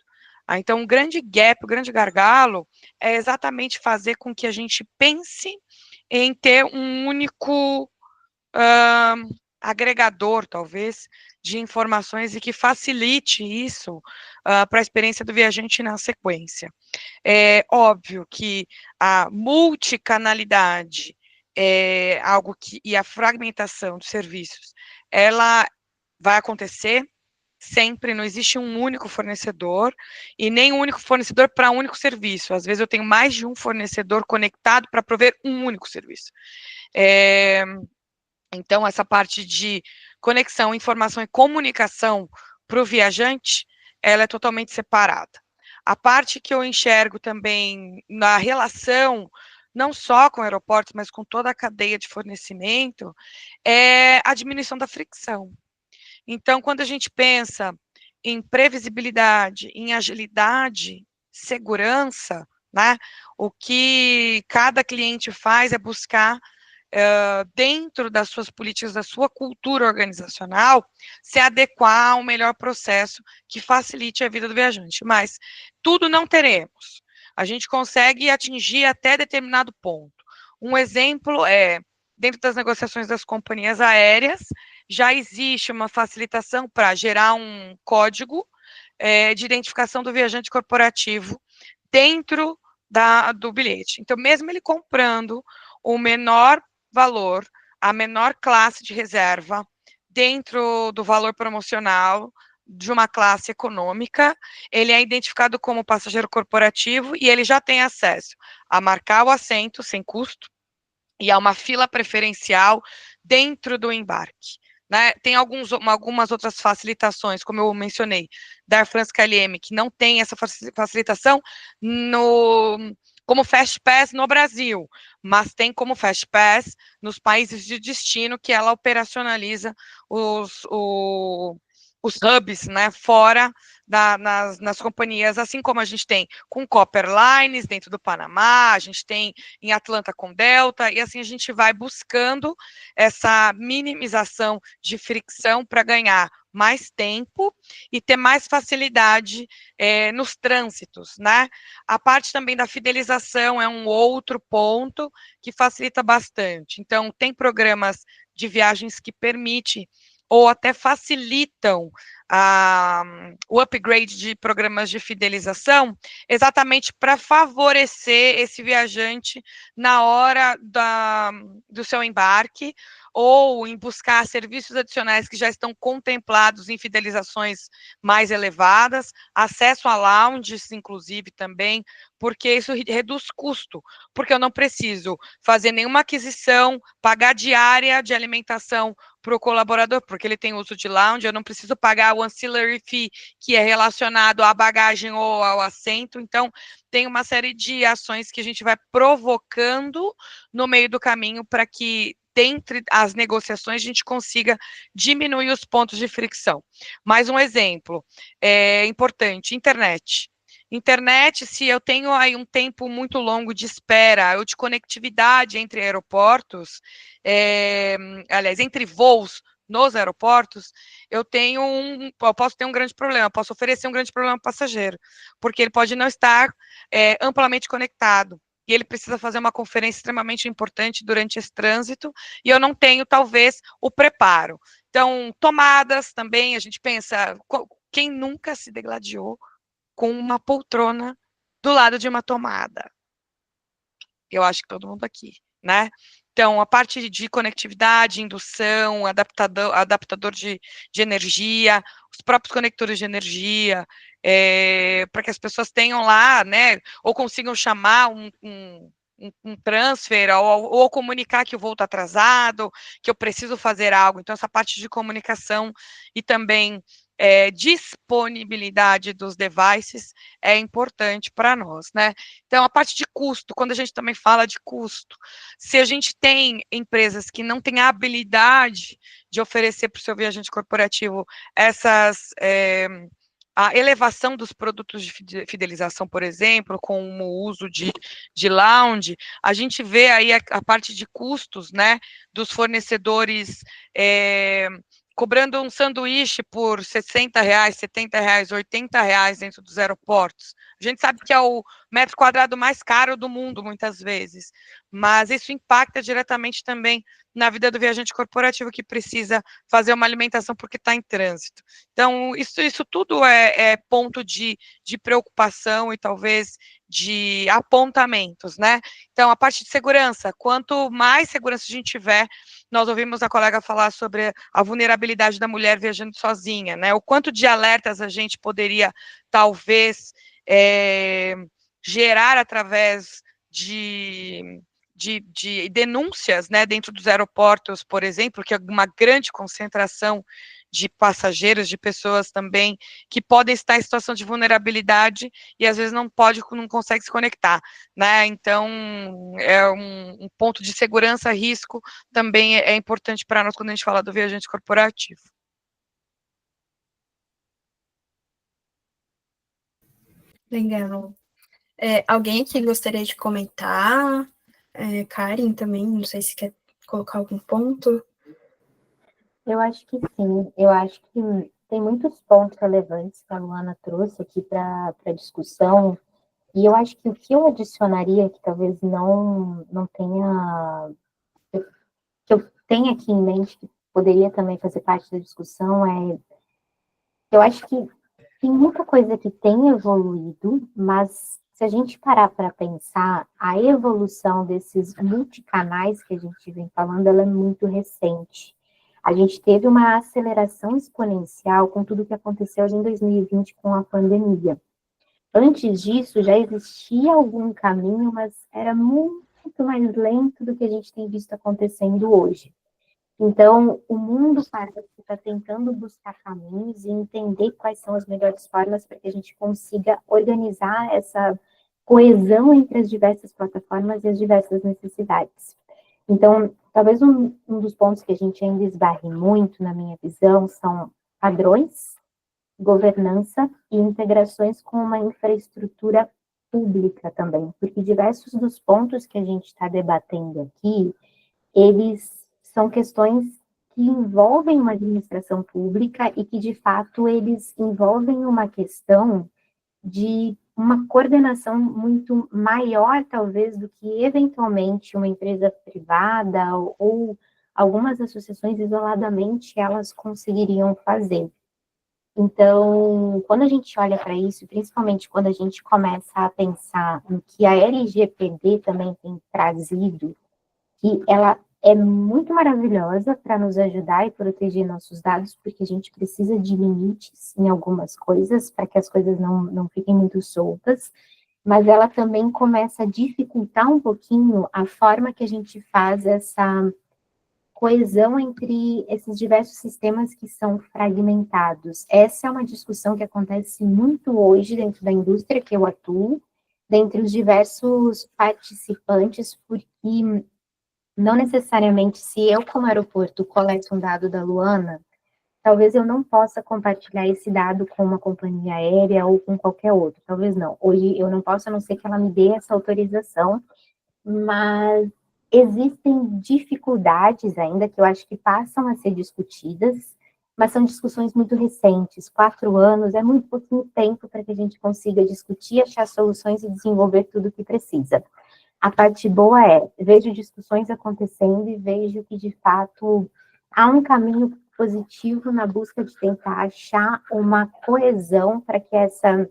Então, o grande gap, o grande gargalo é exatamente fazer com que a gente pense em ter um único agregador, talvez, de informações e que facilite isso para a experiência do viajante na sequência. É óbvio que a multicanalidade é algo que, e a fragmentação dos serviços, ela vai acontecer sempre, não existe um único fornecedor, e nem um único fornecedor para um único serviço. Às vezes eu tenho mais de um fornecedor conectado para prover um único serviço. Então, essa parte de conexão, informação e comunicação para o viajante, ela é totalmente separada. A parte que eu enxergo também na relação, não só com aeroportos, mas com toda a cadeia de fornecimento, é a diminuição da fricção. Então, quando a gente pensa em previsibilidade, em agilidade, segurança, né, o que cada cliente faz é buscar, dentro das suas políticas, da sua cultura organizacional, se adequar ao melhor processo que facilite a vida do viajante. Mas tudo não teremos. A gente consegue atingir até determinado ponto. Um exemplo é, dentro das negociações das companhias aéreas, já existe uma facilitação para gerar um código de identificação do viajante corporativo dentro do bilhete. Então, mesmo ele comprando o menor valor, a menor classe de reserva, dentro do valor promocional de uma classe econômica, ele é identificado como passageiro corporativo e ele já tem acesso a marcar o assento sem custo e a uma fila preferencial dentro do embarque. Né? Tem algumas outras facilitações, como eu mencionei, da Air France KLM, que não tem essa facilitação como Fast Pass no Brasil, mas tem como Fast Pass nos países de destino que ela operacionaliza os hubs, né, fora nas companhias, assim como a gente tem com Copper Lines dentro do Panamá, a gente tem em Atlanta com Delta, e assim a gente vai buscando essa minimização de fricção para ganhar mais tempo e ter mais facilidade nos trânsitos, né? A parte também da fidelização é um outro ponto que facilita bastante. Então, tem programas de viagens que permitem ou até facilitam o upgrade de programas de fidelização, exatamente para favorecer esse viajante na hora do seu embarque, ou em buscar serviços adicionais que já estão contemplados em fidelizações mais elevadas, acesso a lounges, inclusive, também, porque isso reduz custo, porque eu não preciso fazer nenhuma aquisição, pagar diária de alimentação para o colaborador, porque ele tem uso de lounge, eu não preciso pagar o ancillary fee, que é relacionado à bagagem ou ao assento. Então, tem uma série de ações que a gente vai provocando no meio do caminho para que, dentre as negociações, a gente consiga diminuir os pontos de fricção. Mais um exemplo importante, internet. Internet, se eu tenho aí um tempo muito longo de espera, ou de conectividade entre aeroportos, aliás, entre voos nos aeroportos, eu posso ter um grande problema, posso oferecer um grande problema para o passageiro, porque ele pode não estar amplamente conectado, e ele precisa fazer uma conferência extremamente importante durante esse trânsito, e eu não tenho, talvez, o preparo. Então, tomadas também, a gente pensa, quem nunca se degladiou com uma poltrona do lado de uma tomada? Eu acho que todo mundo aqui, né? Então, a parte de conectividade, indução, adaptador de energia, os próprios conectores de energia, para que as pessoas tenham lá, né, ou consigam chamar um transfer, ou comunicar que o voo está atrasado, que eu preciso fazer algo. Então, essa parte de comunicação e também disponibilidade dos devices é importante para nós, né? Então, a parte de custo, quando a gente também fala de custo, se a gente tem empresas que não têm a habilidade de oferecer para o seu viajante corporativo a elevação dos produtos de fidelização, por exemplo, com o uso de lounge, a gente vê aí a parte de custos, né, dos fornecedores cobrando um sanduíche por R$60, R$70, R$80 dentro dos aeroportos. A gente sabe que é o metro quadrado mais caro do mundo, muitas vezes, mas isso impacta diretamente também na vida do viajante corporativo que precisa fazer uma alimentação porque está em trânsito. Então, isso tudo é ponto de preocupação e talvez de apontamentos, né? Então, a parte de segurança, quanto mais segurança a gente tiver, nós ouvimos a colega falar sobre a vulnerabilidade da mulher viajando sozinha, né? O quanto de alertas a gente poderia, talvez, gerar através de denúncias, né, dentro dos aeroportos, por exemplo, que é uma grande concentração de passageiros, de pessoas também que podem estar em situação de vulnerabilidade e às vezes não consegue se conectar, né? Então é um ponto de segurança, risco também é importante para nós quando a gente fala do viajante corporativo. Legal. Alguém aqui gostaria de comentar? Karen também, não sei se quer colocar algum ponto. Eu acho que sim, eu acho que tem muitos pontos relevantes que a Luana trouxe aqui para a discussão, e eu acho que o que eu adicionaria, que talvez não tenha, que eu tenha aqui em mente, que poderia também fazer parte da discussão, eu acho que tem muita coisa que tem evoluído, mas se a gente parar para pensar, a evolução desses multicanais que a gente vem falando, ela é muito recente. A gente teve uma aceleração exponencial com tudo que aconteceu em 2020 com a pandemia. Antes disso, já existia algum caminho, mas era muito mais lento do que a gente tem visto acontecendo hoje. Então, o mundo parece que está tentando buscar caminhos e entender quais são as melhores formas para que a gente consiga organizar essa coesão entre as diversas plataformas e as diversas necessidades. Então, talvez um dos pontos que a gente ainda esbarre muito, na minha visão, são padrões, governança e integrações com uma infraestrutura pública também, porque diversos dos pontos que a gente está debatendo aqui, eles são questões que envolvem uma administração pública e que, de fato, eles envolvem uma questão de uma coordenação muito maior, talvez, do que, eventualmente, uma empresa privada ou algumas associações isoladamente elas conseguiriam fazer. Então, quando a gente olha para isso, principalmente quando a gente começa a pensar no que a LGPD também tem trazido, que ela é muito maravilhosa para nos ajudar e proteger nossos dados, porque a gente precisa de limites em algumas coisas, para que as coisas não fiquem muito soltas, mas ela também começa a dificultar um pouquinho a forma que a gente faz essa coesão entre esses diversos sistemas que são fragmentados. Essa é uma discussão que acontece muito hoje dentro da indústria que eu atuo, dentre os diversos participantes, porque não necessariamente, se eu, como aeroporto, coleto um dado da Luana, talvez eu não possa compartilhar esse dado com uma companhia aérea ou com qualquer outro, talvez não. Hoje eu não posso, a não ser que ela me dê essa autorização, mas existem dificuldades ainda que eu acho que passam a ser discutidas, mas são discussões muito recentes. 4 anos é muito pouquinho tempo para que a gente consiga discutir, achar soluções e desenvolver tudo o que precisa. A parte boa vejo discussões acontecendo e vejo que, de fato, há um caminho positivo na busca de tentar achar uma coesão para que essa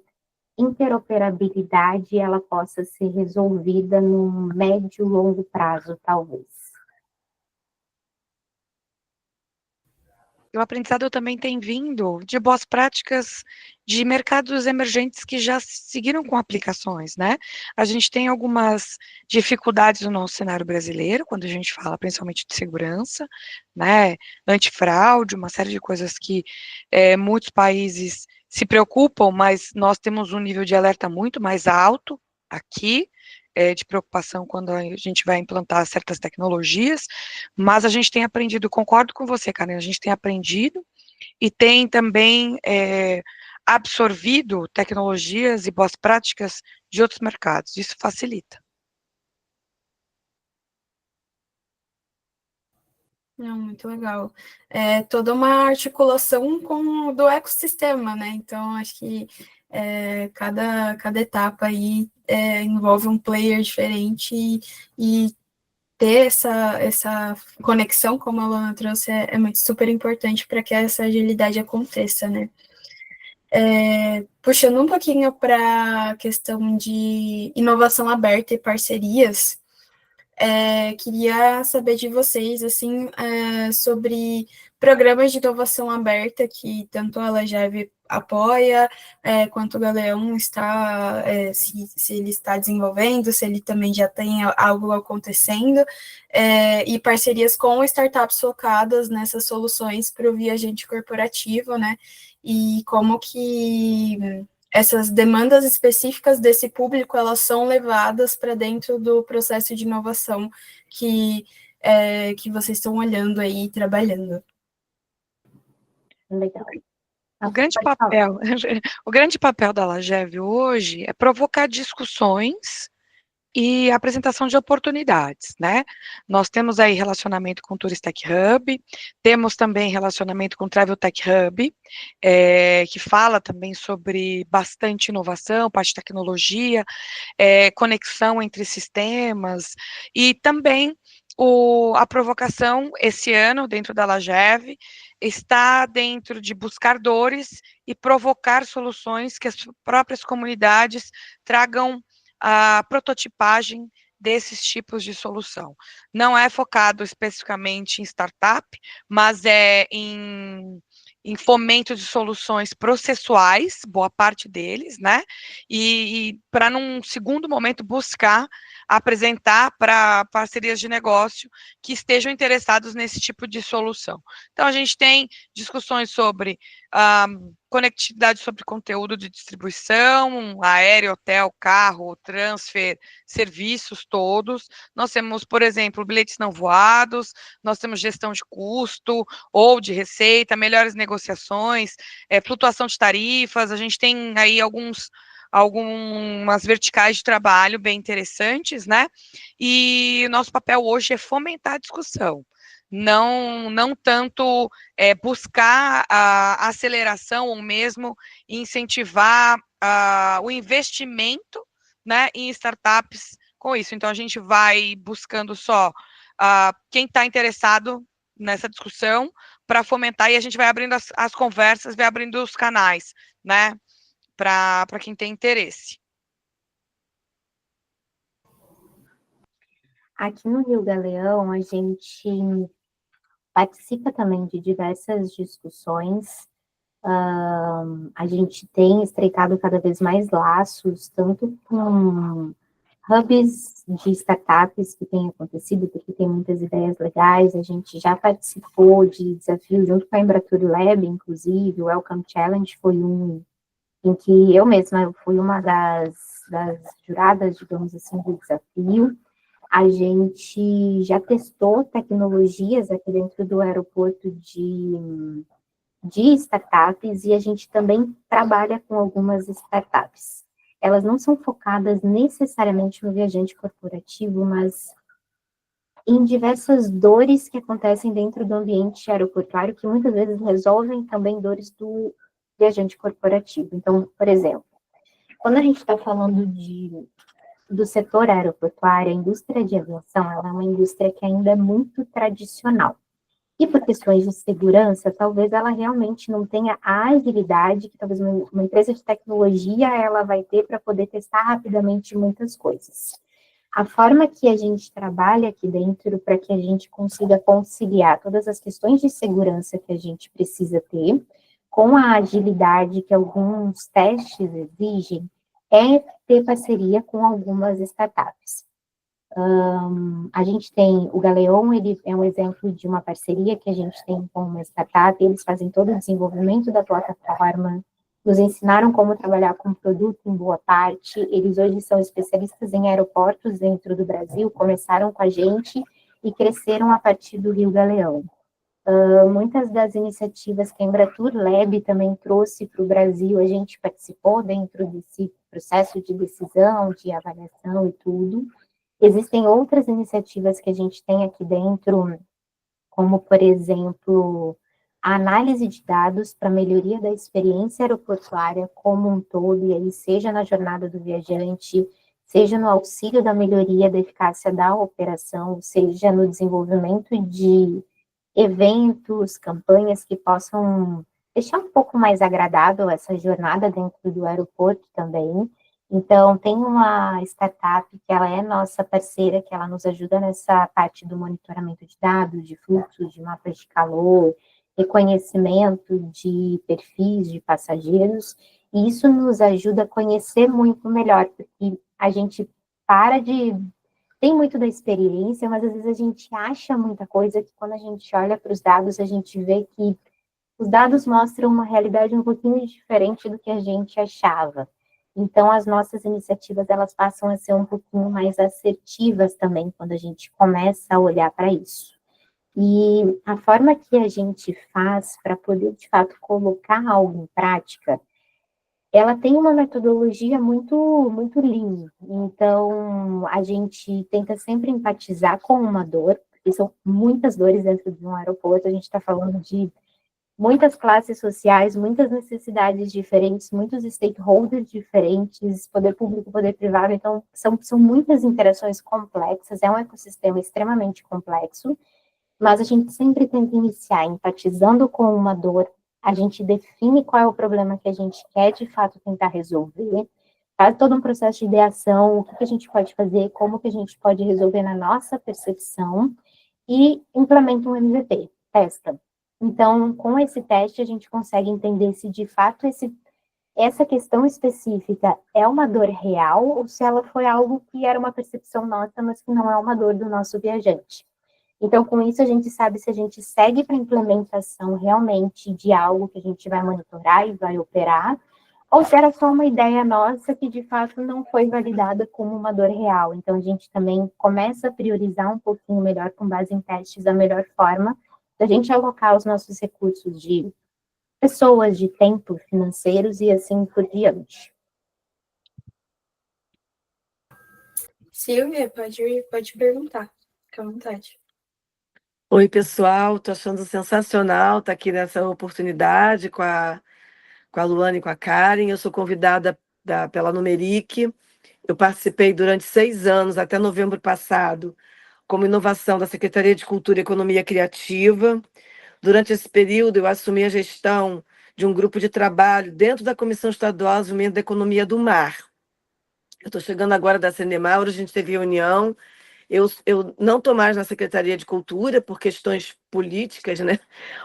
interoperabilidade ela possa ser resolvida no médio e longo prazo, talvez. O aprendizado também tem vindo de boas práticas de mercados emergentes que já seguiram com aplicações, né? A gente tem algumas dificuldades no nosso cenário brasileiro, quando a gente fala principalmente de segurança, né? Antifraude, uma série de coisas que muitos países se preocupam, mas nós temos um nível de alerta muito mais alto aqui, de preocupação quando a gente vai implantar certas tecnologias, mas a gente tem aprendido, concordo com você, Karen, a gente tem aprendido e tem também absorvido tecnologias e boas práticas de outros mercados, isso facilita. Não, muito legal. É toda uma articulação do ecossistema, né? Então, acho que cada etapa aí envolve um player diferente e ter essa conexão, como a Luana trouxe, é muito super importante para que essa agilidade aconteça, né? Puxando um pouquinho para a questão de inovação aberta e parcerias, queria saber de vocês, assim, sobre programas de inovação aberta que tanto a Lajeve apoia, quanto o Galeão está, se ele está desenvolvendo, se ele também já tem algo acontecendo, e parcerias com startups focadas nessas soluções para o viajante corporativo, né, e como que essas demandas específicas desse público, elas são levadas para dentro do processo de inovação que vocês estão olhando aí e trabalhando. Legal. O grande papel da Lajeve hoje é provocar discussões e apresentação de oportunidades, né? Nós temos aí relacionamento com o Tourist Tech Hub, temos também relacionamento com o Travel Tech Hub, que fala também sobre bastante inovação, parte de tecnologia, conexão entre sistemas, e também a provocação esse ano, dentro da Lajeve, está dentro de buscar dores e provocar soluções que as próprias comunidades tragam a prototipagem desses tipos de solução. Não é focado especificamente em startup, mas em fomento de soluções processuais, boa parte deles, né? E para, num segundo momento, buscar apresentar para parcerias de negócio que estejam interessados nesse tipo de solução. Então, a gente tem discussões sobre conectividade sobre conteúdo de distribuição, aéreo, hotel, carro, transfer, serviços todos. Nós temos, por exemplo, bilhetes não voados, nós temos gestão de custo ou de receita, melhores negociações, flutuação de tarifas, a gente tem aí algumas verticais de trabalho bem interessantes, né? E o nosso papel hoje é fomentar a discussão. Não tanto buscar a aceleração ou mesmo incentivar o investimento, né, em startups com isso. Então, a gente vai buscando só quem está interessado nessa discussão para fomentar, e a gente vai abrindo as conversas, vai abrindo os canais, né, para quem tem interesse. Aqui no Rio Galeão, a gente participa também de diversas discussões. A gente tem estreitado cada vez mais laços, tanto com hubs de startups que têm acontecido, porque tem muitas ideias legais. A gente já participou de desafios junto com a Embratur Lab, inclusive, o Welcome Challenge foi um em que eu mesma fui uma das juradas, digamos assim, do desafio. A gente já testou tecnologias aqui dentro do aeroporto de startups, e a gente também trabalha com algumas startups. Elas não são focadas necessariamente no viajante corporativo, mas em diversas dores que acontecem dentro do ambiente aeroportuário, que muitas vezes resolvem também dores do viajante corporativo. Então, por exemplo, quando a gente está falando do setor aeroportuário, a indústria de aviação, ela é uma indústria que ainda é muito tradicional. E por questões de segurança, talvez ela realmente não tenha a agilidade que talvez uma empresa de tecnologia ela vai ter para poder testar rapidamente muitas coisas. A forma que a gente trabalha aqui dentro para que a gente consiga conciliar todas as questões de segurança que a gente precisa ter com a agilidade que alguns testes exigem é ter parceria com algumas startups. A gente tem o Galeon, ele é um exemplo de uma parceria que a gente tem com uma startup, eles fazem todo o desenvolvimento da plataforma, nos ensinaram como trabalhar com o produto em boa parte, eles hoje são especialistas em aeroportos dentro do Brasil, começaram com a gente e cresceram a partir do Rio Galeão. Muitas das iniciativas que a Embratur Lab também trouxe para o Brasil, a gente participou dentro desse processo de decisão, de avaliação e tudo. Existem outras iniciativas que a gente tem aqui dentro, como, por exemplo, a análise de dados para melhoria da experiência aeroportuária como um todo, e aí seja na jornada do viajante, seja no auxílio da melhoria da eficácia da operação, seja no desenvolvimento de eventos, campanhas que possam deixar um pouco mais agradável essa jornada dentro do aeroporto também. Então, tem uma startup que ela é nossa parceira, que ela nos ajuda nessa parte do monitoramento de dados, de fluxos, de mapas de calor, reconhecimento de perfis de passageiros, e isso nos ajuda a conhecer muito melhor, porque a gente para de tem muito da experiência, mas às vezes a gente acha muita coisa que quando a gente olha para os dados, a gente vê que os dados mostram uma realidade um pouquinho diferente do que a gente achava. Então, as nossas iniciativas, elas passam a ser um pouquinho mais assertivas também, quando a gente começa a olhar para isso. E a forma que a gente faz para poder, de fato, colocar algo em prática, ela tem uma metodologia muito lean. Então, a gente tenta sempre empatizar com uma dor, porque são muitas dores dentro de um aeroporto, a gente está falando de muitas classes sociais, muitas necessidades diferentes, muitos stakeholders diferentes, poder público, poder privado, então são muitas interações complexas, é um ecossistema extremamente complexo, mas a gente sempre tenta iniciar empatizando com uma dor, a gente define qual é o problema que a gente quer de fato tentar resolver, faz todo um processo de ideação, o que a gente pode fazer, como que a gente pode resolver na nossa percepção, e implementa um MVP, testa. Então, com esse teste, a gente consegue entender se de fato essa questão específica é uma dor real ou se ela foi algo que era uma percepção nossa, mas que não é uma dor do nosso viajante. Então, com isso, a gente sabe se a gente segue para a implementação realmente de algo que a gente vai monitorar e vai operar, ou se era só uma ideia nossa que, de fato, não foi validada como uma dor real. Então, a gente também começa a priorizar um pouquinho melhor, com base em testes, a melhor forma da gente alocar os nossos recursos de pessoas, de tempo, financeiros e assim por diante. Silvia, pode perguntar. Fica à vontade. Oi, pessoal, estou achando sensacional estar aqui nessa oportunidade com a Luana e com a Karen. Eu sou convidada pela Numeric. Eu participei durante 6 anos, até novembro passado, como inovação da Secretaria de Cultura e Economia Criativa. Durante esse período, eu assumi a gestão de um grupo de trabalho dentro da Comissão Estadual de Desenvolvimento da Economia do Mar. Eu estou chegando agora da Cendemaur, a gente teve reunião. Eu não estou mais na Secretaria de Cultura por questões políticas, né?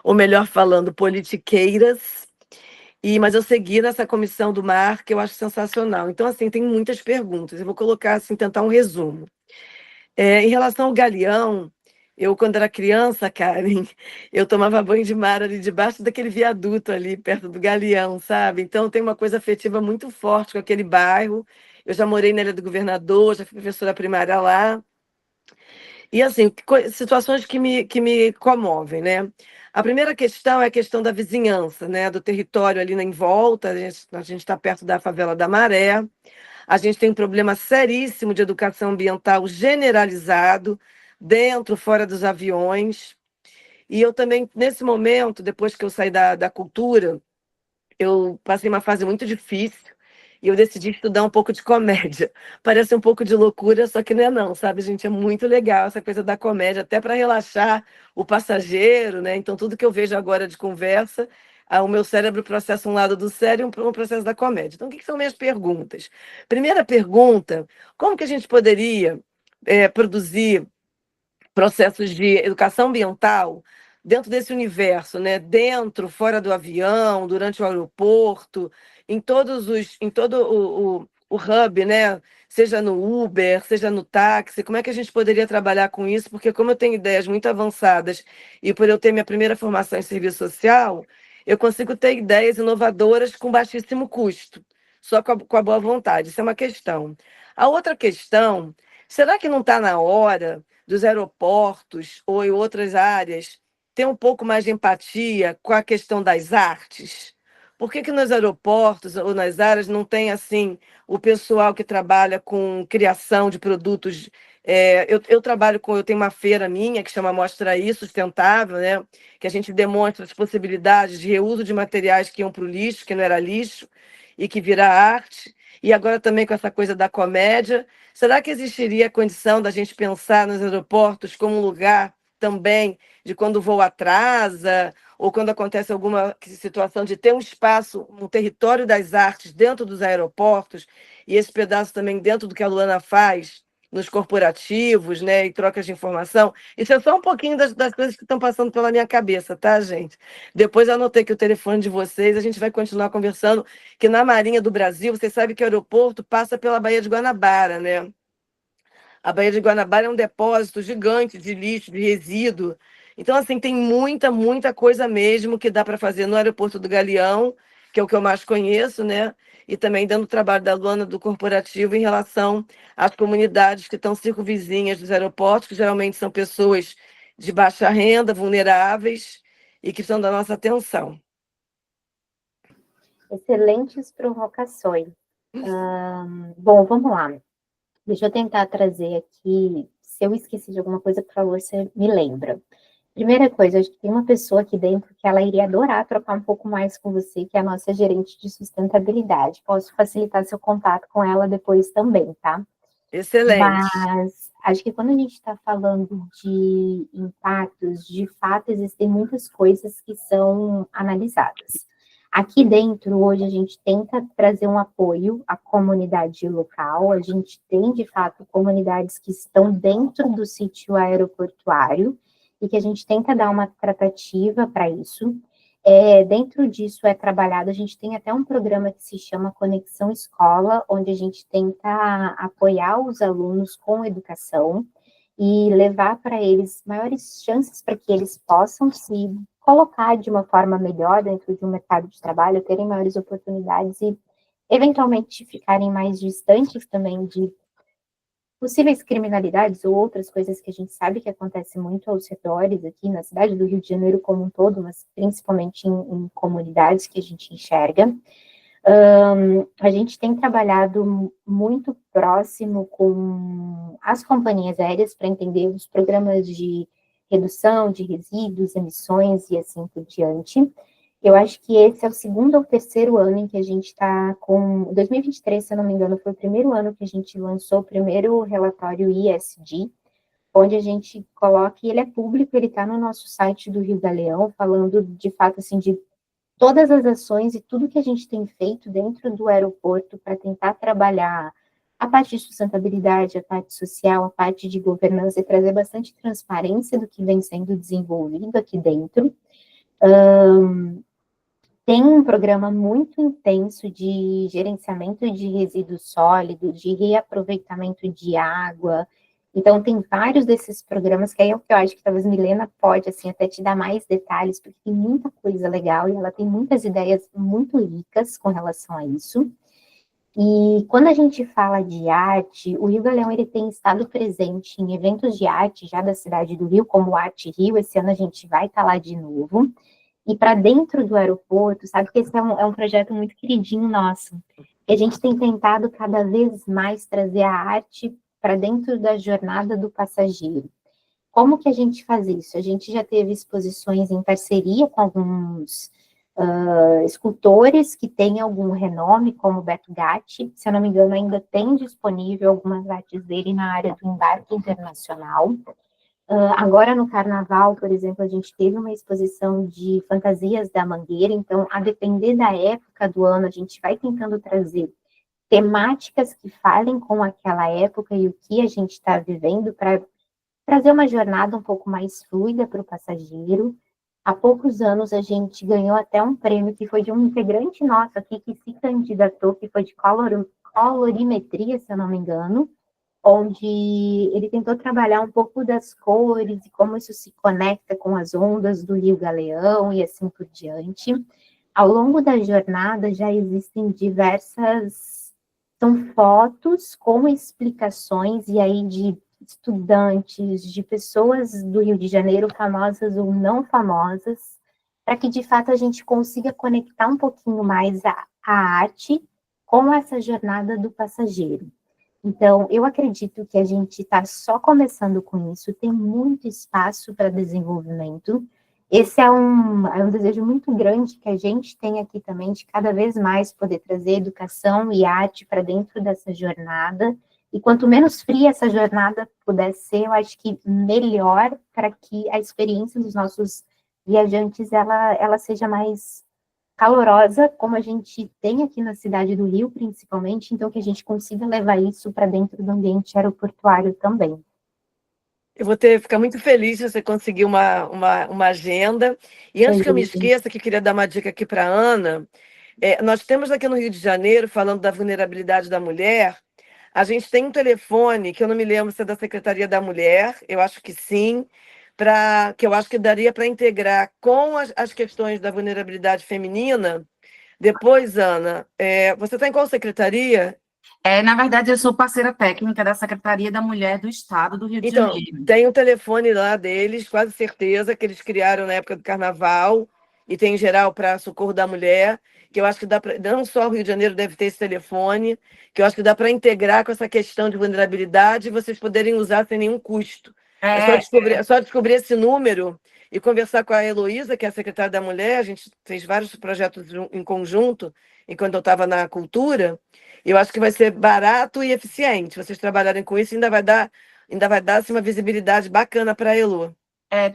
Ou melhor falando, politiqueiras, mas eu segui nessa comissão do mar, que eu acho sensacional. Então, assim, tem muitas perguntas. Eu vou colocar, assim, tentar um resumo. Em relação ao Galeão, eu, quando era criança, Karen, eu tomava banho de mar ali debaixo daquele viaduto ali, perto do Galeão, sabe? Então, tem uma coisa afetiva muito forte com aquele bairro. Eu já morei na Ilha do Governador, já fui professora primária lá. E, assim, situações que me comovem, né? A primeira questão é a questão da vizinhança, né? Do território ali em volta. A gente está perto da favela da Maré. A gente tem um problema seríssimo de educação ambiental generalizado, dentro, fora dos aviões. E eu também, nesse momento, depois que eu saí da cultura, eu passei uma fase muito difícil e eu decidi estudar um pouco de comédia. Parece um pouco de loucura, só que não é não, sabe, gente? É muito legal essa coisa da comédia, até para relaxar o passageiro, né? Então, tudo que eu vejo agora de conversa, o meu cérebro processa um lado do sério e um processo da comédia. Então, o que são minhas perguntas? Primeira pergunta, como que a gente poderia produzir processos de educação ambiental dentro desse universo, né? Dentro, fora do avião, durante o aeroporto, em todo o hub, né? Seja no Uber, seja no táxi, como é que a gente poderia trabalhar com isso? Porque como eu tenho ideias muito avançadas e por eu ter minha primeira formação em serviço social, eu consigo ter ideias inovadoras com baixíssimo custo, só com a boa vontade. Isso é uma questão. A outra questão, será que não está na hora dos aeroportos ou em outras áreas ter um pouco mais de empatia com a questão das artes? Por que nos aeroportos ou nas áreas não tem assim o pessoal que trabalha com criação de produtos Eu trabalho eu tenho uma feira minha que chama Mostra Aí Sustentável, né? Que a gente demonstra as possibilidades de reuso de materiais que iam para o lixo, que não era lixo, e que vira arte. E agora também com essa coisa da comédia. Será que existiria a condição da gente pensar nos aeroportos como um lugar também de quando o voo atrasa, ou quando acontece alguma situação de ter um espaço, um território das artes dentro dos aeroportos, e esse pedaço também dentro do que a Luana faz nos corporativos, né, e trocas de informação. Isso é só um pouquinho das coisas que estão passando pela minha cabeça, tá, gente? Depois eu anotei aqui o telefone de vocês, a gente vai continuar conversando, que na Marinha do Brasil, vocês sabem que o aeroporto passa pela Baía de Guanabara, né? A Baía de Guanabara é um depósito gigante de lixo, de resíduo. Então, assim, tem muita, muita coisa mesmo que dá para fazer no aeroporto do Galeão, que é o que eu mais conheço, né? E também dando o trabalho da Luana do corporativo em relação às comunidades que estão circunvizinhas dos aeroportos, que geralmente são pessoas de baixa renda, vulneráveis e que precisam da nossa atenção. Excelentes provocações. Bom, vamos lá. Deixa eu tentar trazer aqui, se eu esqueci de alguma coisa, por favor, você me lembra. Primeira coisa, acho que tem uma pessoa aqui dentro que ela iria adorar trocar um pouco mais com você, que é a nossa gerente de sustentabilidade. Posso facilitar seu contato com ela depois também, tá? Excelente. Mas acho que quando a gente está falando de impactos, de fato, existem muitas coisas que são analisadas. Aqui dentro, hoje, a gente tenta trazer um apoio à comunidade local, a gente tem, de fato, comunidades que estão dentro do sítio aeroportuário e que a gente tenta dar uma tratativa para isso. Dentro disso é trabalhado, a gente tem até um programa que se chama Conexão Escola, onde a gente tenta apoiar os alunos com educação e levar para eles maiores chances para que eles possam se colocar de uma forma melhor dentro de um mercado de trabalho, terem maiores oportunidades e, eventualmente, ficarem mais distantes também de possíveis criminalidades ou outras coisas que a gente sabe que acontece muito aos redores aqui na cidade do Rio de Janeiro como um todo, mas principalmente em comunidades que a gente enxerga. A gente tem trabalhado muito próximo com as companhias aéreas para entender os programas de redução de resíduos, emissões e assim por diante. Eu acho que esse é o segundo ou terceiro ano em que a gente está com... 2023, se eu não me engano, foi o primeiro ano que a gente lançou o primeiro relatório ESG, onde a gente coloca, e ele é público, ele está no nosso site do Rio Galeão, falando de fato, assim, de todas as ações e tudo que a gente tem feito dentro do aeroporto para tentar trabalhar a parte de sustentabilidade, a parte social, a parte de governança e trazer bastante transparência do que vem sendo desenvolvido aqui dentro. Tem um programa muito intenso de gerenciamento de resíduos sólidos, de reaproveitamento de água. Então, tem vários desses programas, que aí é o que eu acho que talvez Milena pode, assim, até te dar mais detalhes, porque tem muita coisa legal e ela tem muitas ideias muito ricas com relação a isso. E quando a gente fala de arte, o Rio Galeão, ele tem estado presente em eventos de arte já da cidade do Rio, como o Arte Rio. Esse ano a gente vai estar lá de novo. E para dentro do aeroporto, sabe que esse é um projeto muito queridinho nosso. E a gente tem tentado cada vez mais trazer a arte para dentro da jornada do passageiro. Como que a gente faz isso? A gente já teve exposições em parceria com alguns escultores que têm algum renome, como Beto Gatti. Se eu não me engano, ainda tem disponível algumas artes dele na área do embarque internacional. Agora, no Carnaval, por exemplo, a gente teve uma exposição de fantasias da Mangueira, então, a depender da época do ano, a gente vai tentando trazer temáticas que falem com aquela época e o que a gente está vivendo para trazer uma jornada um pouco mais fluida para o passageiro. Há poucos anos, a gente ganhou até um prêmio que foi de um integrante nosso aqui que se candidatou, que foi de colorimetria, se eu não me engano, onde ele tentou trabalhar um pouco das cores e como isso se conecta com as ondas do Rio Galeão e assim por diante. Ao longo da jornada já existem são fotos com explicações, e aí de estudantes, de pessoas do Rio de Janeiro, famosas ou não famosas, para que de fato a gente consiga conectar um pouquinho mais a arte com essa jornada do passageiro. Então, eu acredito que a gente está só começando com isso, tem muito espaço para desenvolvimento. Esse é um desejo muito grande que a gente tem aqui também, de cada vez mais poder trazer educação e arte para dentro dessa jornada. E quanto menos fria essa jornada puder ser, eu acho que melhor para que a experiência dos nossos viajantes ela seja mais calorosa, como a gente tem aqui na cidade do Rio, principalmente, então que a gente consiga levar isso para dentro do ambiente aeroportuário também. Eu vou ficar muito feliz se você conseguir uma agenda. E antes que eu me esqueça, que queria dar uma dica aqui para a Ana, nós temos aqui no Rio de Janeiro, falando da vulnerabilidade da mulher, a gente tem um telefone, que eu não me lembro se é da Secretaria da Mulher, eu acho que sim, que eu acho que daria para integrar com as questões da vulnerabilidade feminina. Depois, Ana, você está em qual secretaria? Na verdade, eu sou parceira técnica da Secretaria da Mulher do Estado do Rio de Então, Janeiro. tem um telefone lá deles, quase certeza, que eles criaram na época do Carnaval, e tem em geral para socorro da mulher, que eu acho que dá para. Não só o Rio de Janeiro deve ter esse telefone, que eu acho que dá para integrar com essa questão de vulnerabilidade e vocês poderem usar sem nenhum custo. É só descobrir esse número e conversar com a Heloísa, que é a secretária da Mulher. A gente fez vários projetos em conjunto enquanto eu estava na cultura. Eu acho que vai ser barato e eficiente. Vocês trabalharem com isso, ainda vai dar assim, uma visibilidade bacana para a Elo.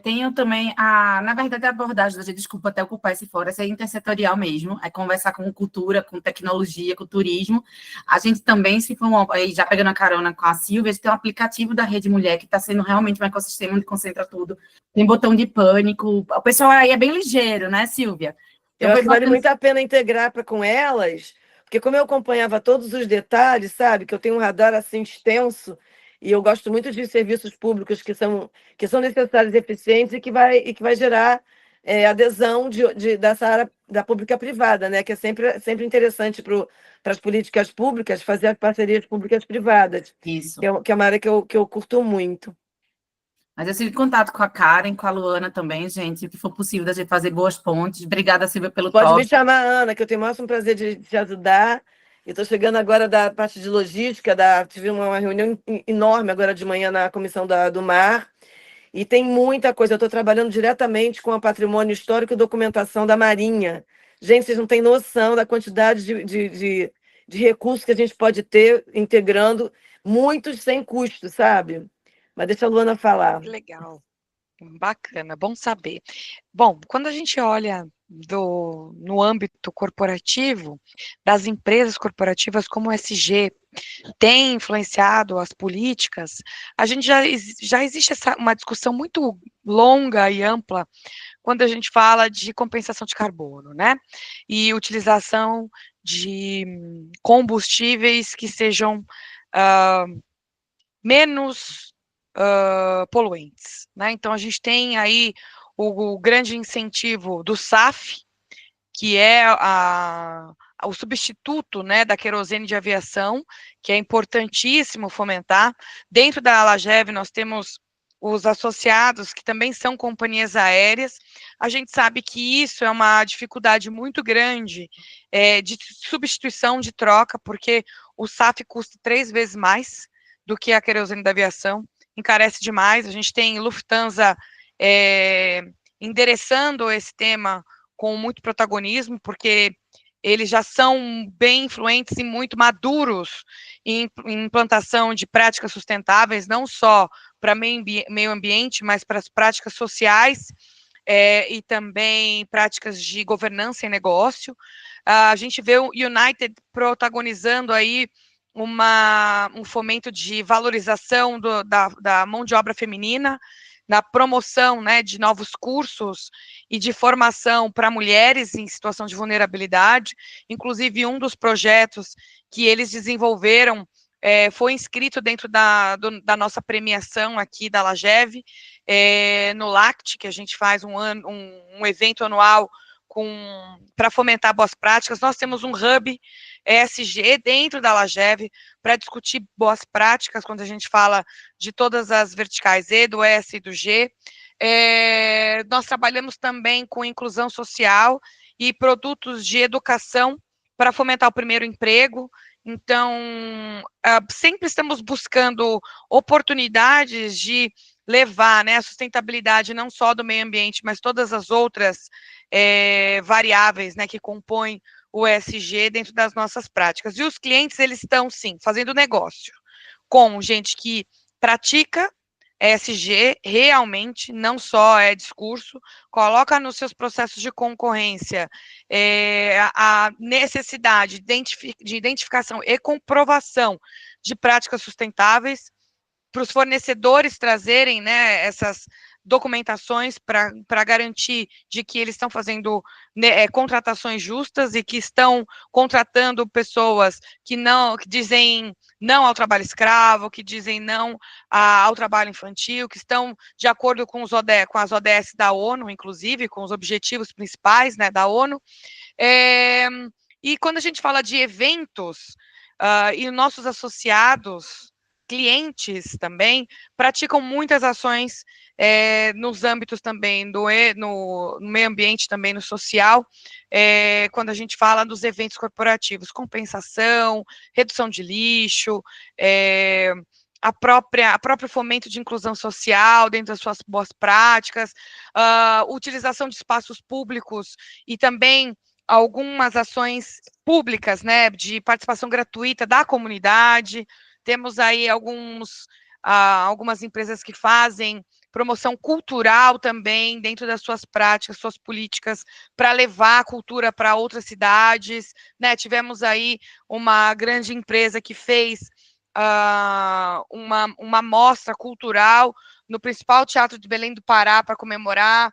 Tenho também na verdade, a abordagem, desculpa até ocupar esse fora, essa é intersetorial mesmo, é conversar com cultura, com tecnologia, com turismo. A gente também, se for já pegando a carona com a Silvia, a gente tem um aplicativo da Rede Mulher, que está sendo realmente um ecossistema onde concentra tudo. Tem botão de pânico, o pessoal aí é bem ligeiro, né, Silvia? Eu acho que vale muito a pena integrar com elas, porque como eu acompanhava todos os detalhes, sabe, que eu tenho um radar assim extenso, e eu gosto muito de serviços públicos que são necessários e eficientes e que vai gerar adesão dessa área da pública privada, né? Que é sempre interessante para as políticas públicas fazer parcerias públicas privadas. Isso. Que é uma área que eu curto muito. Mas eu sigo em contato com a Karen, com a Luana também, gente, o que for possível da gente fazer boas pontes. Obrigada, Silvia, pelo Pode toque. me chamar, Ana, que eu tenho o máximo prazer de te ajudar. E estou chegando agora da parte de logística, tive uma reunião enorme agora de manhã na Comissão do Mar, e tem muita coisa. Eu estou trabalhando diretamente com o patrimônio histórico e documentação da Marinha. Gente, vocês não têm noção da quantidade de recursos que a gente pode ter integrando, muitos sem custo, sabe? Mas deixa a Luana falar. Legal. Bacana, bom saber. Bom, quando a gente olha no âmbito corporativo, das empresas corporativas, como o SG tem influenciado as políticas, a gente já existe uma discussão muito longa e ampla quando a gente fala de compensação de carbono, né? E utilização de combustíveis que sejam menos poluentes, né? Então a gente tem aí o grande incentivo do SAF, que é o substituto, né, da querosene de aviação, que é importantíssimo fomentar. Dentro da Alagev nós temos os associados, que também são companhias aéreas. A gente sabe que isso é uma dificuldade muito grande de substituição, de troca, porque o SAF custa 3 vezes mais do que a querosene da aviação, encarece demais. A gente tem Lufthansa endereçando esse tema com muito protagonismo, porque eles já são bem influentes e muito maduros em implantação de práticas sustentáveis, não só para meio ambiente, mas para as práticas sociais e também práticas de governança em negócio. A gente vê o United protagonizando aí um fomento de valorização da mão de obra feminina, na promoção, né, de novos cursos e de formação para mulheres em situação de vulnerabilidade. Inclusive, um dos projetos que eles desenvolveram foi inscrito dentro da nossa premiação aqui da Alagev, no LACT, que a gente faz um evento anual para fomentar boas práticas. Nós temos um hub ESG dentro da Alagev para discutir boas práticas, quando a gente fala de todas as verticais E, do S e do G. Nós trabalhamos também com inclusão social e produtos de educação para fomentar o primeiro emprego Então, sempre estamos buscando oportunidades de levar, né, a sustentabilidade não só do meio ambiente, mas todas as outras variáveis, né, que compõem o ESG dentro das nossas práticas. E os clientes, eles estão, sim, fazendo negócio com gente que pratica ESG realmente, não só é discurso, coloca nos seus processos de concorrência a necessidade de identificação e comprovação de práticas sustentáveis, para os fornecedores trazerem, né, essas documentações para garantir de que eles estão fazendo, né, contratações justas e que estão contratando pessoas que dizem não ao trabalho escravo, que dizem não ao trabalho infantil, que estão de acordo com as ODS da ONU, inclusive, com os objetivos principais, né, da ONU. E quando a gente fala de eventos, e nossos associados, clientes também, praticam muitas ações nos âmbitos também no meio ambiente, também no social, quando a gente fala dos eventos corporativos, compensação, redução de lixo, a próprio fomento de inclusão social dentro das suas boas práticas, utilização de espaços públicos e também algumas ações públicas, né, de participação gratuita da comunidade. Temos aí algumas empresas que fazem promoção cultural também dentro das suas práticas, suas políticas, para levar a cultura para outras cidades, né? Tivemos aí uma grande empresa que fez uma mostra cultural no principal teatro de Belém do Pará para comemorar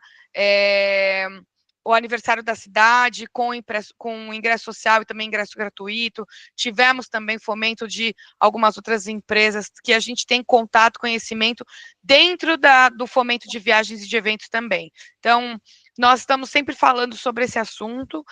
o aniversário da cidade, com ingresso social e também ingresso gratuito. Tivemos também fomento de algumas outras empresas que a gente tem contato, conhecimento dentro do fomento de viagens e de eventos também. Então, nós estamos sempre falando sobre esse assunto,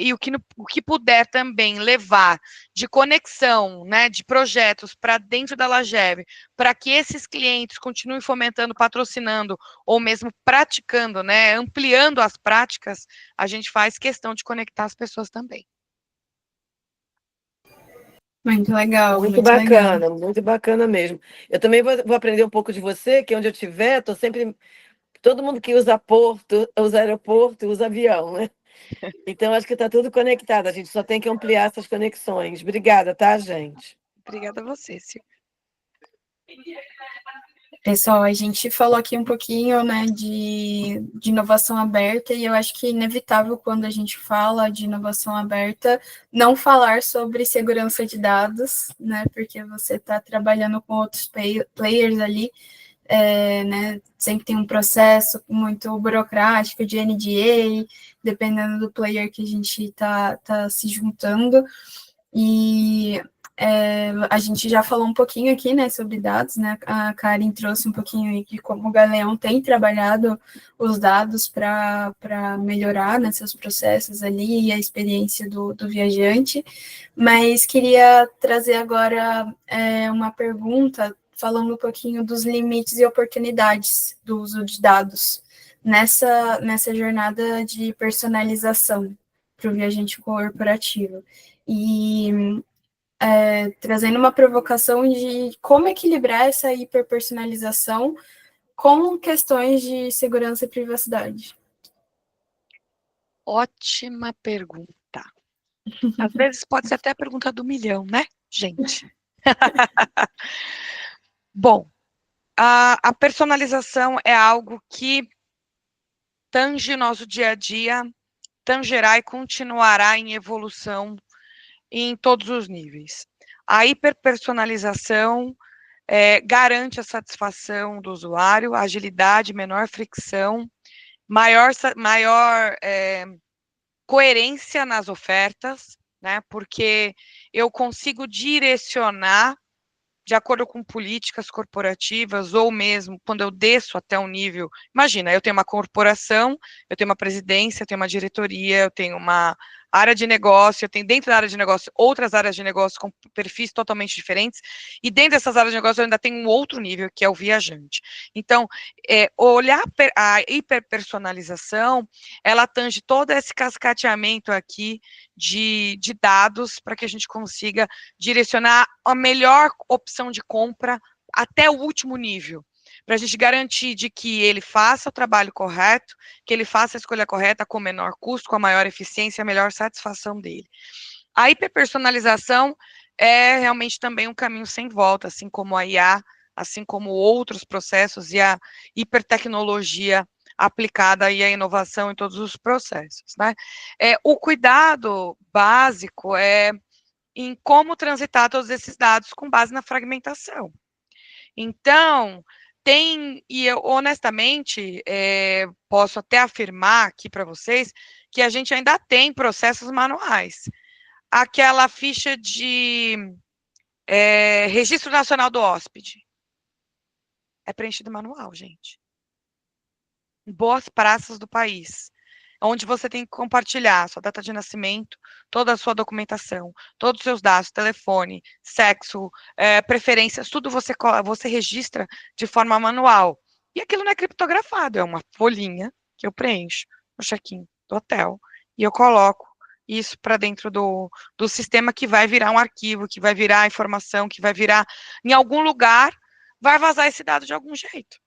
e o que puder também levar de conexão, né, de projetos para dentro da Lageve, para que esses clientes continuem fomentando, patrocinando, ou mesmo praticando, né, ampliando as práticas, a gente faz questão de conectar as pessoas também. Muito legal, Muito muito bacana, legal. muito bacana mesmo. Eu também vou aprender um pouco de você, que onde eu estiver, estou sempre. Todo mundo que usa porto, usa aeroporto, usa avião, né? Então, acho que está tudo conectado. A gente só tem que ampliar essas conexões. Obrigada, tá, gente? Obrigada a você, Silvia. Pessoal, a gente falou aqui um pouquinho, né, de inovação aberta, e eu acho que é inevitável, quando a gente fala de inovação aberta, não falar sobre segurança de dados, né, porque você está trabalhando com outros players ali, né, sempre tem um processo muito burocrático de NDA, dependendo do player que a gente está se juntando, e a gente já falou um pouquinho aqui, né, sobre dados, né, a Karen trouxe um pouquinho de como o Galeão tem trabalhado os dados para melhorar, né, seus processos ali e a experiência do viajante, mas queria trazer agora uma pergunta falando um pouquinho dos limites e oportunidades do uso de dados nessa jornada de personalização para o viajante corporativo. E trazendo uma provocação de como equilibrar essa hiperpersonalização com questões de segurança e privacidade. Ótima pergunta. Às vezes pode ser até a pergunta do milhão, né, gente? Bom, a personalização é algo que tange nosso dia a dia, tangerá e continuará em evolução em todos os níveis. A hiperpersonalização garante a satisfação do usuário, agilidade, menor fricção, maior coerência nas ofertas, né? Porque eu consigo direcionar de acordo com políticas corporativas, ou mesmo quando eu desço até um nível. Imagina, eu tenho uma corporação, eu tenho uma presidência, eu tenho uma diretoria, eu tenho uma área de negócio, eu tenho dentro da área de negócio outras áreas de negócio com perfis totalmente diferentes, e dentro dessas áreas de negócio eu ainda tenho um outro nível, que é o viajante. Então, olhar a hiperpersonalização, ela tange todo esse cascateamento aqui de dados para que a gente consiga direcionar a melhor opção de compra até o último nível, para a gente garantir de que ele faça o trabalho correto, que ele faça a escolha correta com o menor custo, com a maior eficiência, a melhor satisfação dele. A hiperpersonalização é realmente também um caminho sem volta, assim como a IA, assim como outros processos e a hipertecnologia aplicada e a inovação em todos os processos, né? O cuidado básico é em como transitar todos esses dados com base na fragmentação. Então, e eu honestamente posso até afirmar aqui para vocês que a gente ainda tem processos manuais. Aquela ficha de Registro Nacional do Hóspede é preenchido manual, gente. Em boas praças do país, onde você tem que compartilhar sua data de nascimento, toda a sua documentação, todos os seus dados, telefone, sexo, preferências, tudo você registra de forma manual. E aquilo não é criptografado, é uma folhinha que eu preencho no check-in do hotel e eu coloco isso para dentro do sistema, que vai virar um arquivo, que vai virar informação, que vai virar em algum lugar, vai vazar esse dado de algum jeito,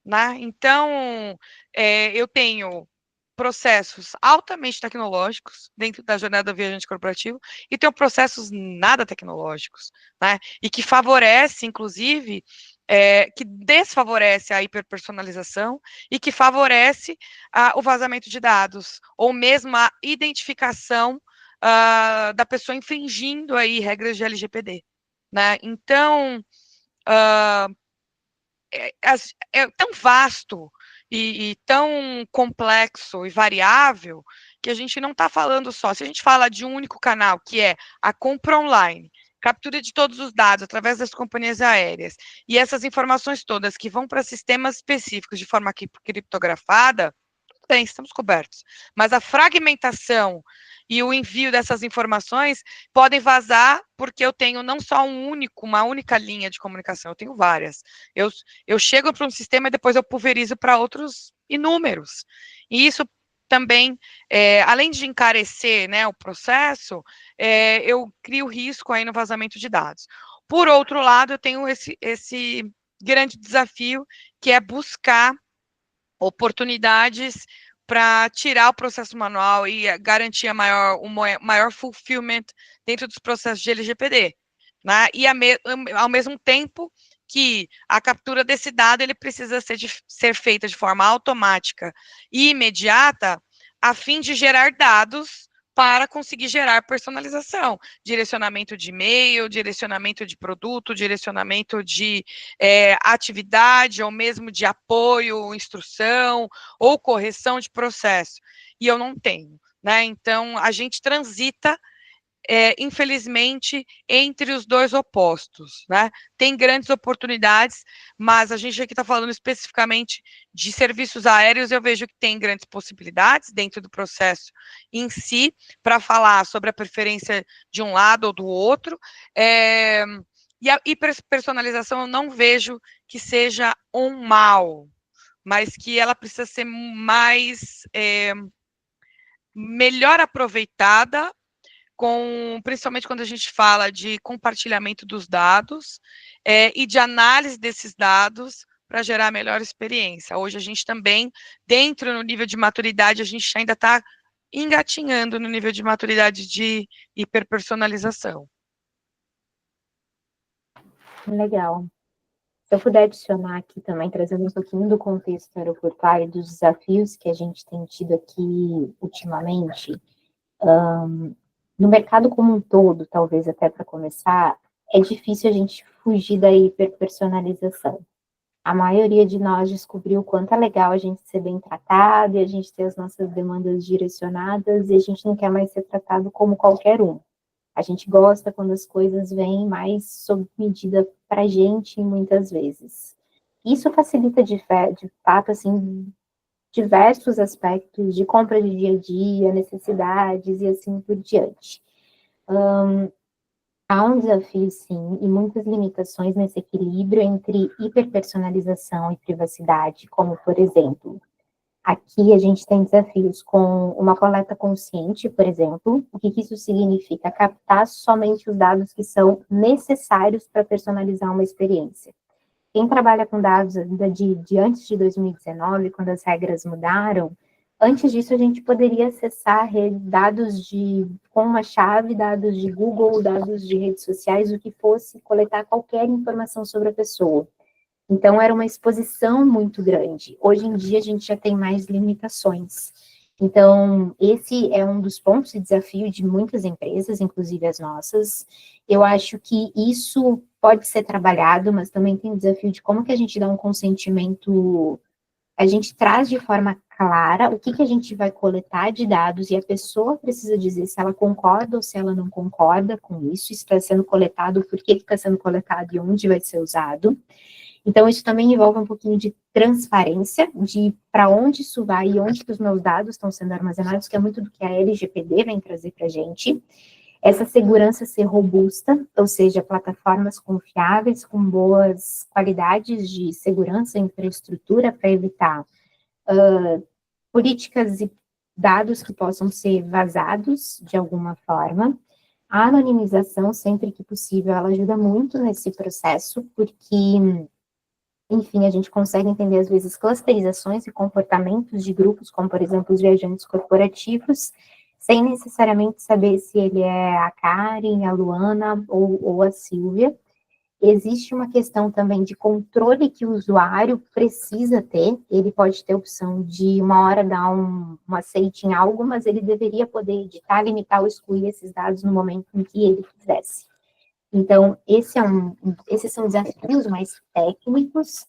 né? Então, eu tenho processos altamente tecnológicos dentro da jornada do viajante corporativo e tenho processos nada tecnológicos, né? E que favorece, inclusive, que desfavorece a hiperpersonalização e que favorece o vazamento de dados, ou mesmo a identificação da pessoa infringindo aí regras de LGPD, né? Então, é tão vasto e tão complexo e variável que a gente não está falando só. Se a gente fala de um único canal, que é a compra online, captura de todos os dados através das companhias aéreas, e essas informações todas que vão para sistemas específicos de forma criptografada, bem, estamos cobertos. Mas a fragmentação e o envio dessas informações podem vazar, porque eu tenho não só uma única linha de comunicação, eu tenho várias. Eu chego para um sistema e depois eu pulverizo para outros inúmeros. E isso também, além de encarecer, né, o processo, eu crio risco aí no vazamento de dados. Por outro lado, eu tenho esse grande desafio, que é buscar oportunidades para tirar o processo manual e garantir o maior fulfillment dentro dos processos de LGPD, né? E ao mesmo tempo que a captura desse dado ele precisa ser feita de forma automática e imediata, a fim de gerar dados para conseguir gerar personalização, direcionamento de e-mail, direcionamento de produto, direcionamento de atividade, ou mesmo de apoio, instrução, ou correção de processo. E eu não tenho, né? Então, a gente transita, infelizmente, entre os dois opostos, né? Tem grandes oportunidades, mas a gente aqui está falando especificamente de serviços aéreos. Eu vejo que tem grandes possibilidades dentro do processo em si, para falar sobre a preferência de um lado ou do outro, e a hiperpersonalização eu não vejo que seja um mal, mas que ela precisa ser melhor aproveitada, principalmente quando a gente fala de compartilhamento dos dados e de análise desses dados para gerar a melhor experiência. Hoje a gente também, dentro no nível de maturidade, a gente ainda está engatinhando no nível de maturidade de hiperpersonalização. Legal. Se eu puder adicionar aqui também, trazendo um pouquinho do contexto aeroportuário e dos desafios que a gente tem tido aqui ultimamente, no mercado como um todo, talvez até para começar, é difícil a gente fugir da hiperpersonalização. A maioria de nós descobriu o quanto é legal a gente ser bem tratado e a gente ter as nossas demandas direcionadas, e a gente não quer mais ser tratado como qualquer um. A gente gosta quando as coisas vêm mais sob medida para a gente, muitas vezes. Isso facilita de fato, assim, diversos aspectos de compra de dia a dia, necessidades e assim por diante. Há um desafio, sim, e muitas limitações nesse equilíbrio entre hiperpersonalização e privacidade, como, por exemplo, aqui a gente tem desafios com uma coleta consciente, por exemplo. O que isso significa? Captar somente os dados que são necessários para personalizar uma experiência. Quem trabalha com dados ainda de antes de 2019, quando as regras mudaram, antes disso a gente poderia acessar dados com uma chave, dados de Google, dados de redes sociais, o que fosse, coletar qualquer informação sobre a pessoa. Então, era uma exposição muito grande. Hoje em dia, a gente já tem mais limitações. Então, esse é um dos pontos de desafio de muitas empresas, inclusive as nossas. Eu acho que isso pode ser trabalhado, mas também tem o desafio de como que a gente dá um consentimento, a gente traz de forma clara o que a gente vai coletar de dados, e a pessoa precisa dizer se ela concorda ou se ela não concorda com isso está sendo coletado, por que está sendo coletado e onde vai ser usado. Então, isso também envolve um pouquinho de transparência, de para onde isso vai e onde que os meus dados estão sendo armazenados, que é muito do que a LGPD vem trazer para a gente. Essa segurança ser robusta, ou seja, plataformas confiáveis, com boas qualidades de segurança e infraestrutura para evitar políticas e dados que possam ser vazados de alguma forma. A anonimização, sempre que possível, ela ajuda muito nesse processo, porque enfim, a gente consegue entender, às vezes, clusterizações e comportamentos de grupos, como, por exemplo, os viajantes corporativos, sem necessariamente saber se ele é a Karen, a Luana ou a Silvia. Existe uma questão também de controle que o usuário precisa ter. Ele pode ter a opção de, uma hora, dar um aceite em algo, mas ele deveria poder editar, limitar ou excluir esses dados no momento em que ele quisesse. Então, esses são desafios mais técnicos,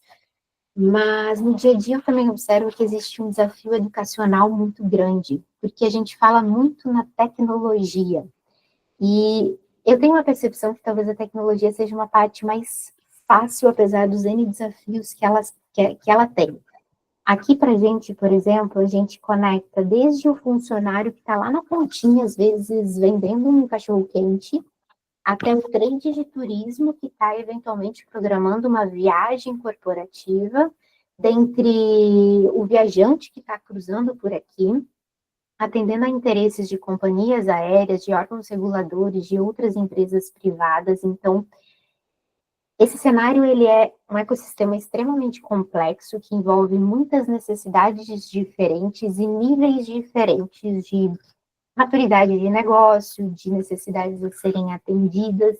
mas no dia a dia eu também observo que existe um desafio educacional muito grande, porque a gente fala muito na tecnologia, e eu tenho uma percepção que talvez a tecnologia seja uma parte mais fácil, apesar dos N desafios que ela tem. Aqui para a gente, por exemplo, a gente conecta desde o funcionário que está lá na pontinha, às vezes vendendo um cachorro-quente, até o trade de turismo que está eventualmente programando uma viagem corporativa, dentre o viajante que está cruzando por aqui, atendendo a interesses de companhias aéreas, de órgãos reguladores, de outras empresas privadas. Então, esse cenário ele é um ecossistema extremamente complexo, que envolve muitas necessidades diferentes e níveis diferentes de maturidade de negócio, de necessidades a serem atendidas.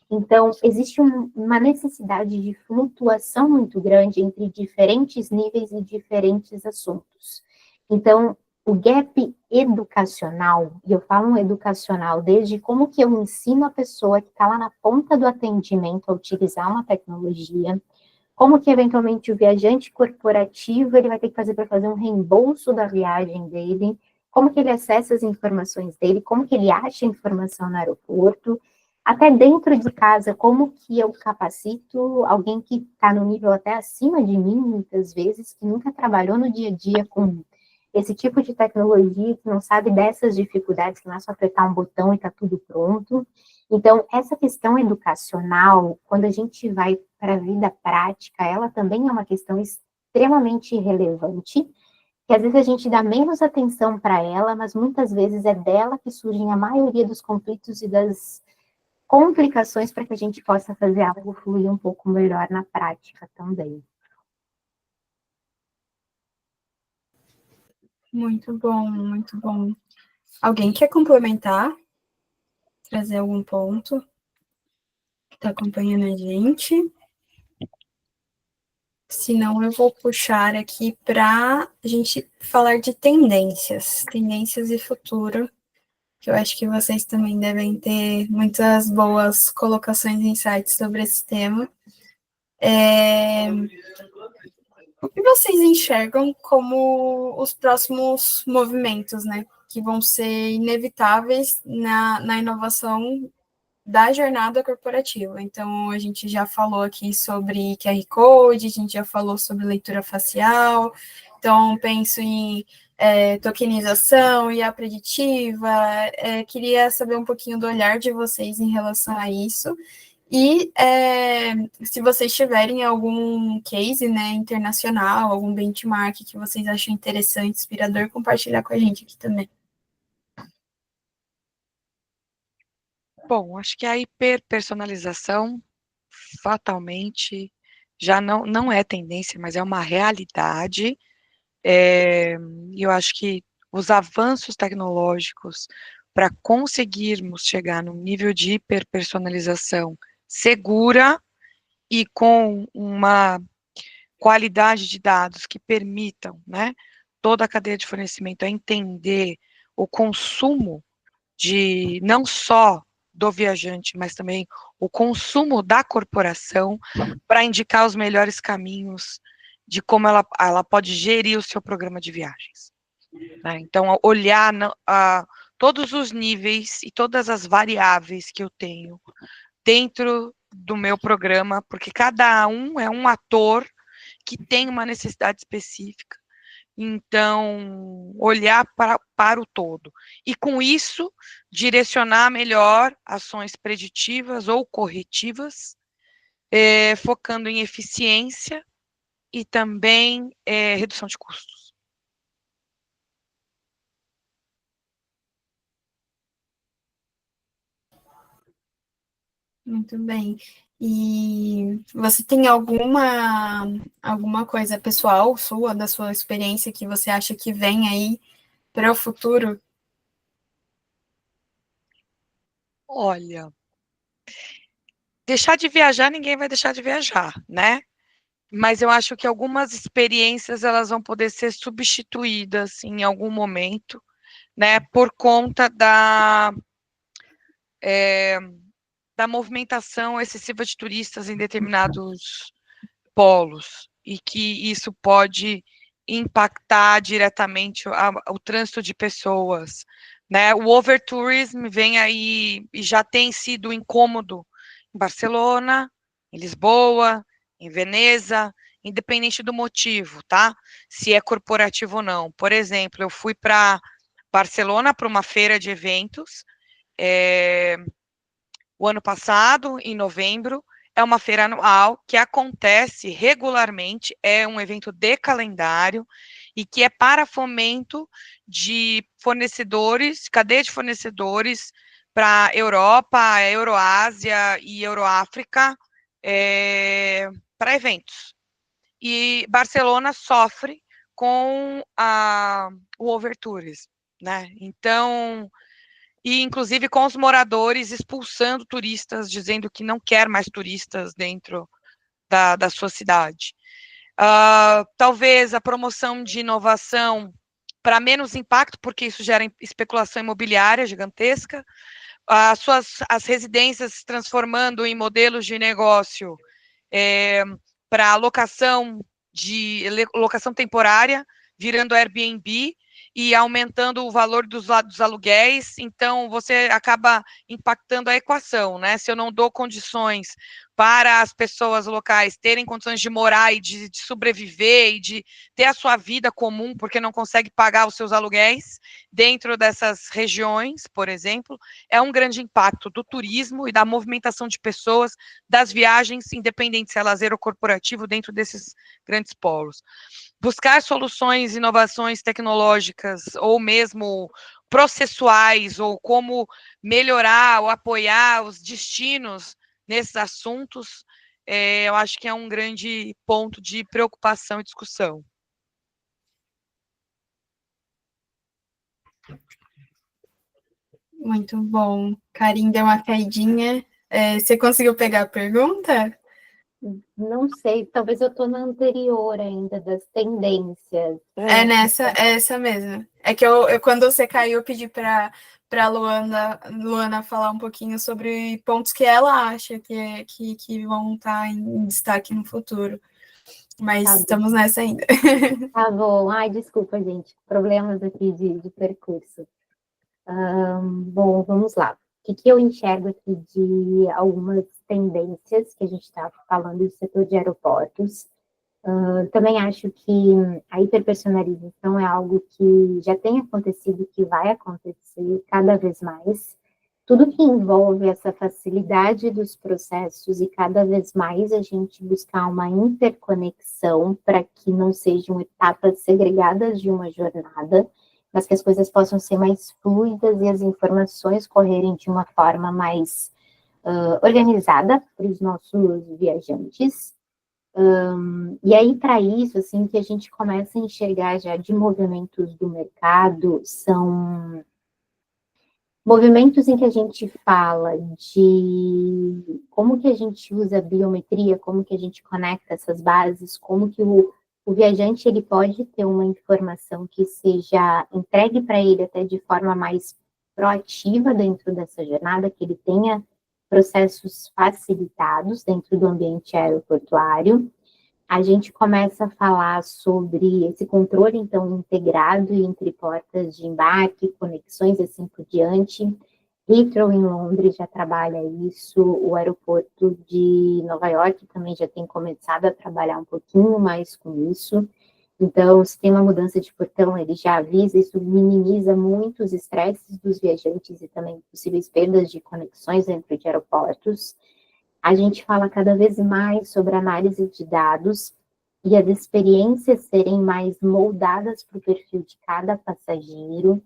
Então, existe uma necessidade de flutuação muito grande entre diferentes níveis e diferentes assuntos. Então, o gap educacional, e eu falo educacional desde como que eu ensino a pessoa que está lá na ponta do atendimento a utilizar uma tecnologia, como que eventualmente o viajante corporativo ele vai ter que fazer para fazer um reembolso da viagem dele, como que ele acessa as informações dele, como que ele acha informação no aeroporto, até dentro de casa, como que eu capacito alguém que está no nível até acima de mim, muitas vezes, que nunca trabalhou no dia a dia com esse tipo de tecnologia, que não sabe dessas dificuldades, que não é só apertar um botão e está tudo pronto. Então, essa questão educacional, quando a gente vai para a vida prática, ela também é uma questão extremamente relevante, que às vezes a gente dá menos atenção para ela, mas muitas vezes é dela que surgem a maioria dos conflitos e das complicações para que a gente possa fazer algo fluir um pouco melhor na prática também. Muito bom, muito bom. Alguém quer complementar? Trazer algum ponto? Que está acompanhando a gente? Senão eu vou puxar aqui para a gente falar de tendências e futuro, que eu acho que vocês também devem ter muitas boas colocações e insights sobre esse tema. O que vocês enxergam como os próximos movimentos, né, que vão ser inevitáveis na inovação da jornada corporativa? Então, a gente já falou aqui sobre QR Code, a gente já falou sobre leitura facial, Então, penso em tokenização e a preditiva. Queria saber um pouquinho do olhar de vocês em relação a isso. E se vocês tiverem algum case, né, internacional, algum benchmark que vocês acham interessante, inspirador, compartilhar com a gente aqui também. Bom, acho que a hiperpersonalização fatalmente já não é tendência, mas é uma realidade. E eu acho que os avanços tecnológicos para conseguirmos chegar num nível de hiperpersonalização segura e com uma qualidade de dados que permitam, né, toda a cadeia de fornecimento a entender o consumo de não só do viajante, mas também o consumo da corporação para indicar os melhores caminhos de como ela pode gerir o seu programa de viagens. Né? Então, olhar todos os níveis e todas as variáveis que eu tenho dentro do meu programa, porque cada um é um ator que tem uma necessidade específica. Então, olhar para o todo. E, com isso, direcionar melhor ações preditivas ou corretivas, focando em eficiência e também redução de custos. Muito bem. E você tem alguma coisa pessoal sua, da sua experiência, que você acha que vem aí para o futuro? Olha, deixar de viajar, ninguém vai deixar de viajar, né? Mas eu acho que algumas experiências, elas vão poder ser substituídas em algum momento, né? Por conta da movimentação excessiva de turistas em determinados polos, e que isso pode impactar diretamente o trânsito de pessoas, né? O overtourism vem aí e já tem sido incômodo em Barcelona, em Lisboa, em Veneza, independente do motivo, tá? Se é corporativo ou não. Por exemplo, eu fui para Barcelona para uma feira de eventos, o ano passado, em novembro. É uma feira anual que acontece regularmente, é um evento de calendário e que é para fomento de fornecedores, cadeia de fornecedores para Europa, Euroásia e Euroáfrica, para eventos. E Barcelona sofre com o overtourism, né? Então, e inclusive com os moradores expulsando turistas, dizendo que não quer mais turistas dentro da sua cidade. Talvez a promoção de inovação para menos impacto, porque isso gera especulação imobiliária gigantesca, as residências se transformando em modelos de negócio para locação temporária, virando Airbnb, e aumentando o valor dos aluguéis, então você acaba impactando a equação, né? Se eu não dou condições para as pessoas locais terem condições de morar e de sobreviver e de ter a sua vida comum, porque não consegue pagar os seus aluguéis dentro dessas regiões, por exemplo, é um grande impacto do turismo e da movimentação de pessoas, das viagens, independente se é lazer ou corporativo, dentro desses grandes polos. Buscar soluções, inovações tecnológicas ou mesmo processuais, ou como melhorar ou apoiar os destinos nesses assuntos, eu acho que é um grande ponto de preocupação e discussão. Muito bom. Karin deu uma caidinha. Você conseguiu pegar a pergunta? Não sei, talvez eu estou na anterior ainda, das tendências. É essa mesmo. É que quando você caiu, eu pedi para Luana falar um pouquinho sobre pontos que ela acha que vão estar em destaque no futuro. Mas Tá estamos nessa ainda. Tá bom. Ai, desculpa, gente. Problemas aqui de percurso. Bom, vamos lá. O que eu enxergo aqui de algumas tendências que a gente está falando do setor de aeroportos? Também acho que a hiperpersonalização é algo que já tem acontecido, que vai acontecer cada vez mais. Tudo que envolve essa facilidade dos processos e cada vez mais a gente buscar uma interconexão para que não sejam etapas segregadas de uma jornada, mas que as coisas possam ser mais fluidas e as informações correrem de uma forma mais organizada para os nossos viajantes. E aí, para isso, assim, que a gente começa a enxergar já de movimentos do mercado, são movimentos em que a gente fala de como que a gente usa a biometria, como que a gente conecta essas bases, como que o viajante ele pode ter uma informação que seja entregue para ele até de forma mais proativa dentro dessa jornada, que ele tenha processos facilitados dentro do ambiente aeroportuário. A gente começa a falar sobre esse controle, então, integrado entre portas de embarque, conexões, assim por diante. Heathrow, em Londres, já trabalha isso. O aeroporto de Nova York também já tem começado a trabalhar um pouquinho mais com isso. Então, se tem uma mudança de portão, ele já avisa, isso minimiza muito os estresses dos viajantes e também possíveis perdas de conexões dentro de aeroportos. A gente fala cada vez mais sobre análise de dados e as experiências serem mais moldadas para o perfil de cada passageiro.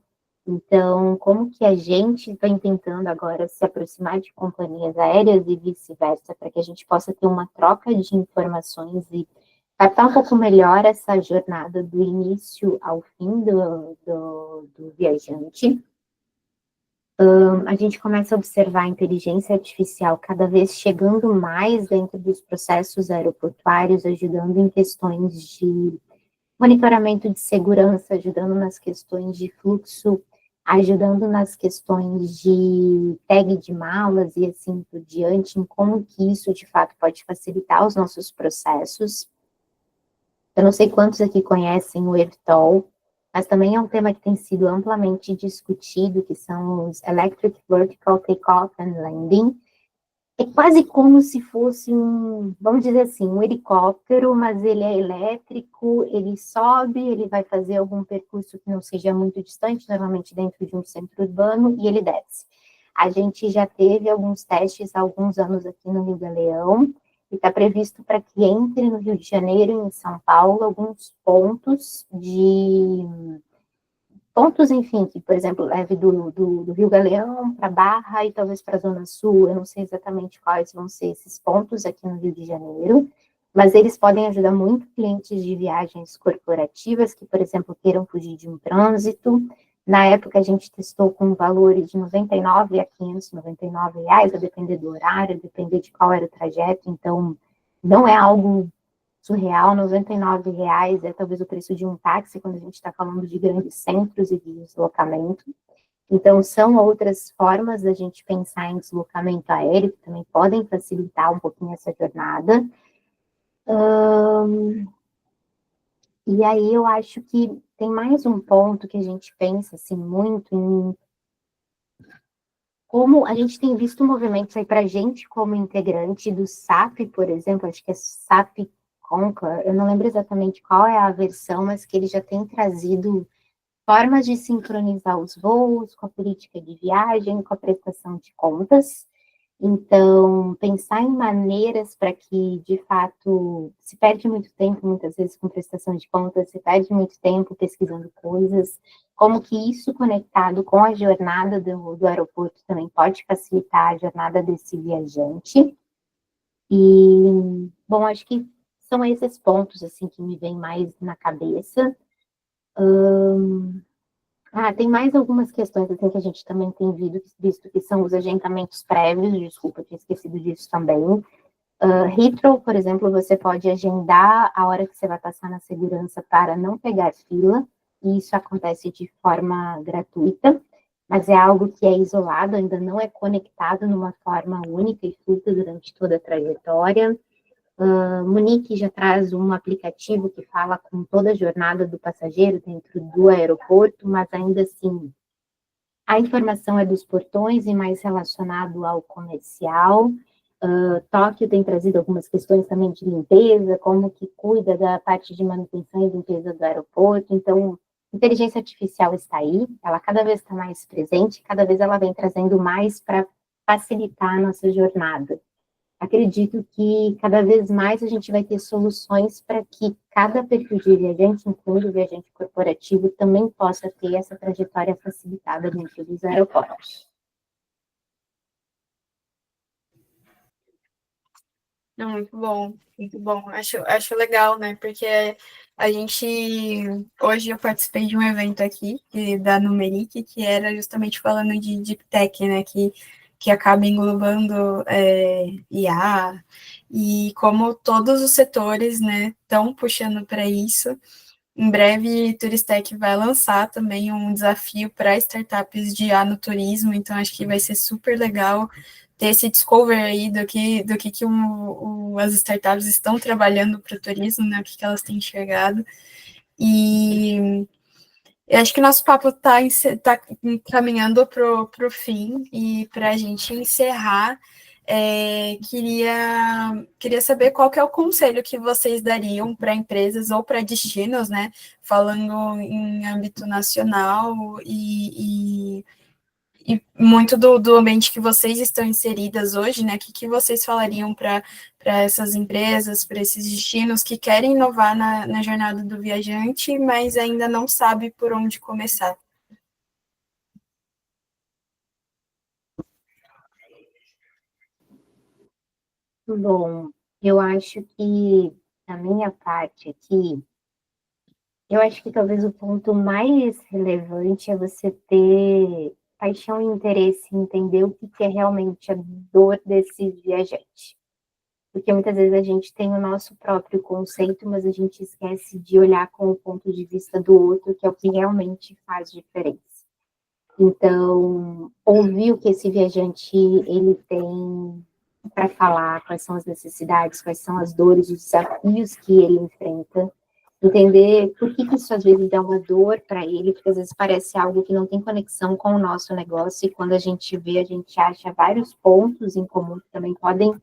Então, como que a gente vem tentando agora se aproximar de companhias aéreas e vice-versa, para que a gente possa ter uma troca de informações e captar um pouco melhor essa jornada do início ao fim do viajante. A gente começa a observar a inteligência artificial cada vez chegando mais dentro dos processos aeroportuários, ajudando em questões de monitoramento de segurança, ajudando nas questões de fluxo, ajudando nas questões de tag de malas e assim por diante, em como que isso de fato pode facilitar os nossos processos. Eu não sei quantos aqui conhecem o eVTOL, mas também é um tema que tem sido amplamente discutido, que são os Electric Vertical Takeoff and Landing. É quase como se fosse vamos dizer assim, um helicóptero, mas ele é elétrico, ele sobe, ele vai fazer algum percurso que não seja muito distante, normalmente dentro de um centro urbano, e ele desce. A gente já teve alguns testes há alguns anos aqui no Rio Galeão, e está previsto para que entre no Rio de Janeiro e em São Paulo alguns pontos, enfim, que, por exemplo, leve do Rio Galeão para Barra e talvez para a Zona Sul. Eu não sei exatamente quais vão ser esses pontos aqui no Rio de Janeiro, mas eles podem ajudar muito clientes de viagens corporativas que, por exemplo, queiram fugir de um trânsito. Na época, a gente testou com valores de R$ 99 a R$ 599, a depender do horário, a depender de qual era o trajeto. Então, não é algo surreal. R$ 99 é talvez o preço de um táxi quando a gente está falando de grandes centros e de deslocamento. Então, são outras formas da gente pensar em deslocamento aéreo, que também podem facilitar um pouquinho essa jornada. E aí eu acho que tem mais um ponto que a gente pensa assim, muito em como a gente tem visto movimentos aí para a gente como integrante do SAP, por exemplo, acho que é SAP Concur, eu não lembro exatamente qual é a versão, mas que ele já tem trazido formas de sincronizar os voos com a política de viagem, com a prestação de contas. Então, pensar em maneiras para que, de fato, se perde muito tempo, muitas vezes, com prestação de contas, se perde muito tempo pesquisando coisas, como que isso conectado com a jornada do aeroporto também pode facilitar a jornada desse viajante. E, bom, acho que são esses pontos, assim, que me vêm mais na cabeça. Tem mais algumas questões assim, que a gente também tem visto que são os agendamentos prévios, desculpa, eu tinha esquecido disso também. Heathrow, por exemplo, você pode agendar a hora que você vai passar na segurança para não pegar fila, e isso acontece de forma gratuita, mas é algo que é isolado, ainda não é conectado numa forma única e fluida durante toda a trajetória. Munique já traz um aplicativo que fala com toda a jornada do passageiro dentro do aeroporto, mas ainda assim a informação é dos portões e mais relacionado ao comercial. Tóquio tem trazido algumas questões também de limpeza, como que cuida da parte de manutenção e limpeza do aeroporto. Então, inteligência artificial está aí, ela cada vez está mais presente, cada vez ela vem trazendo mais para facilitar a nossa jornada. Acredito que cada vez mais a gente vai ter soluções para que cada perfil de viajante, incluindo o viajante corporativo, também possa ter essa trajetória facilitada dentro dos aeroportos. Não, muito bom, muito bom. Acho legal, né? Porque a gente. Hoje eu participei de um evento aqui, da Numeric, que era justamente falando de Deep Tech, né? Que acaba englobando IA, e como todos os setores, né, estão puxando para isso. Em breve, Turistec vai lançar também um desafio para startups de IA no turismo, então acho que vai ser super legal ter esse discover aí do que as startups estão trabalhando para o turismo, né, o que elas têm enxergado. E eu acho que nosso papo está caminhando para o fim, e para a gente encerrar, queria saber qual que é o conselho que vocês dariam para empresas ou para destinos, né, falando em âmbito nacional e muito do ambiente que vocês estão inseridas hoje, né, que vocês falariam para essas empresas, para esses destinos que querem inovar na jornada do viajante, mas ainda não sabe por onde começar? Bom, eu acho que, da minha parte aqui, eu acho que talvez o ponto mais relevante é você ter paixão e interesse em entender o que é realmente a dor desse viajante. Porque muitas vezes a gente tem o nosso próprio conceito, mas a gente esquece de olhar com o ponto de vista do outro, que é o que realmente faz diferença. Então, ouvir o que esse viajante ele tem para falar, quais são as necessidades, quais são as dores, os desafios que ele enfrenta, entender por que isso às vezes dá uma dor para ele, porque às vezes parece algo que não tem conexão com o nosso negócio, e quando a gente vê, a gente acha vários pontos em comum que também podem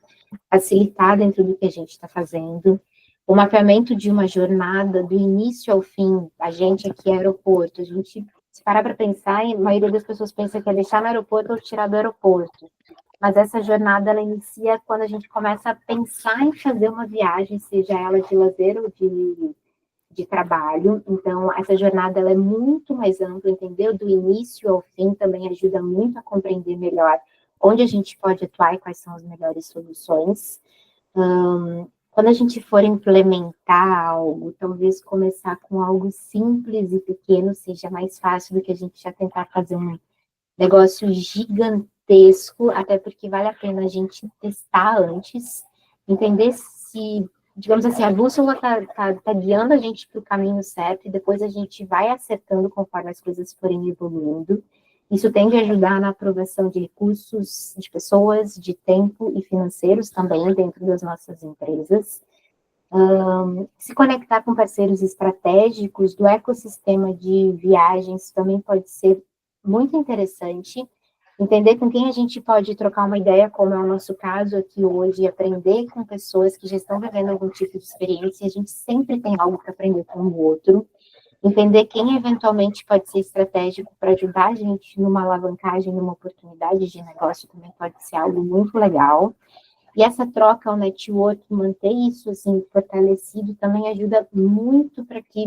facilitar dentro do que a gente está fazendo. O mapeamento de uma jornada, do início ao fim, a gente aqui é aeroporto, a gente, se parar para pensar, a maioria das pessoas pensa que é deixar no aeroporto ou tirar do aeroporto. Mas essa jornada, ela inicia quando a gente começa a pensar em fazer uma viagem, seja ela de lazer ou de trabalho. Então, essa jornada ela é muito mais ampla, entendeu? Do início ao fim também ajuda muito a compreender melhor onde a gente pode atuar e quais são as melhores soluções. Quando a gente for implementar algo, talvez começar com algo simples e pequeno seja mais fácil do que a gente já tentar fazer um negócio gigantesco, até porque vale a pena a gente testar antes, entender se, digamos assim, a bússola tá guiando a gente para o caminho certo, e depois a gente vai acertando conforme as coisas forem evoluindo. Isso tende a ajudar na aprovação de recursos de pessoas, de tempo e financeiros também dentro das nossas empresas. Se conectar com parceiros estratégicos do ecossistema de viagens também pode ser muito interessante. Entender com quem a gente pode trocar uma ideia, como é o nosso caso aqui hoje, e aprender com pessoas que já estão vivendo algum tipo de experiência. A gente sempre tem algo para aprender com o outro. Entender quem eventualmente pode ser estratégico para ajudar a gente numa alavancagem, numa oportunidade de negócio também pode ser algo muito legal. E essa troca, o network, manter isso assim fortalecido também ajuda muito para que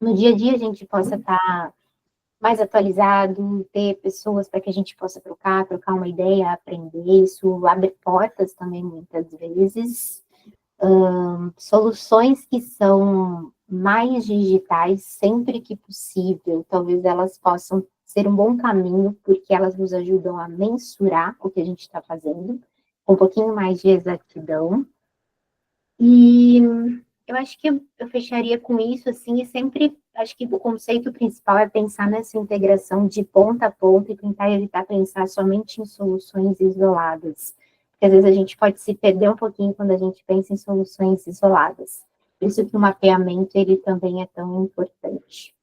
no dia a dia a gente possa estar mais atualizado, ter pessoas para que a gente possa trocar uma ideia, aprender. Isso abre portas também muitas vezes. Soluções que são mais digitais sempre que possível, talvez elas possam ser um bom caminho, porque elas nos ajudam a mensurar o que a gente está fazendo, com um pouquinho mais de exatidão. E eu acho que eu fecharia com isso, assim, e sempre acho que o conceito principal é pensar nessa integração de ponta a ponta e tentar evitar pensar somente em soluções isoladas. Porque às vezes a gente pode se perder um pouquinho quando a gente pensa em soluções isoladas. Por isso que o mapeamento, ele também é tão importante.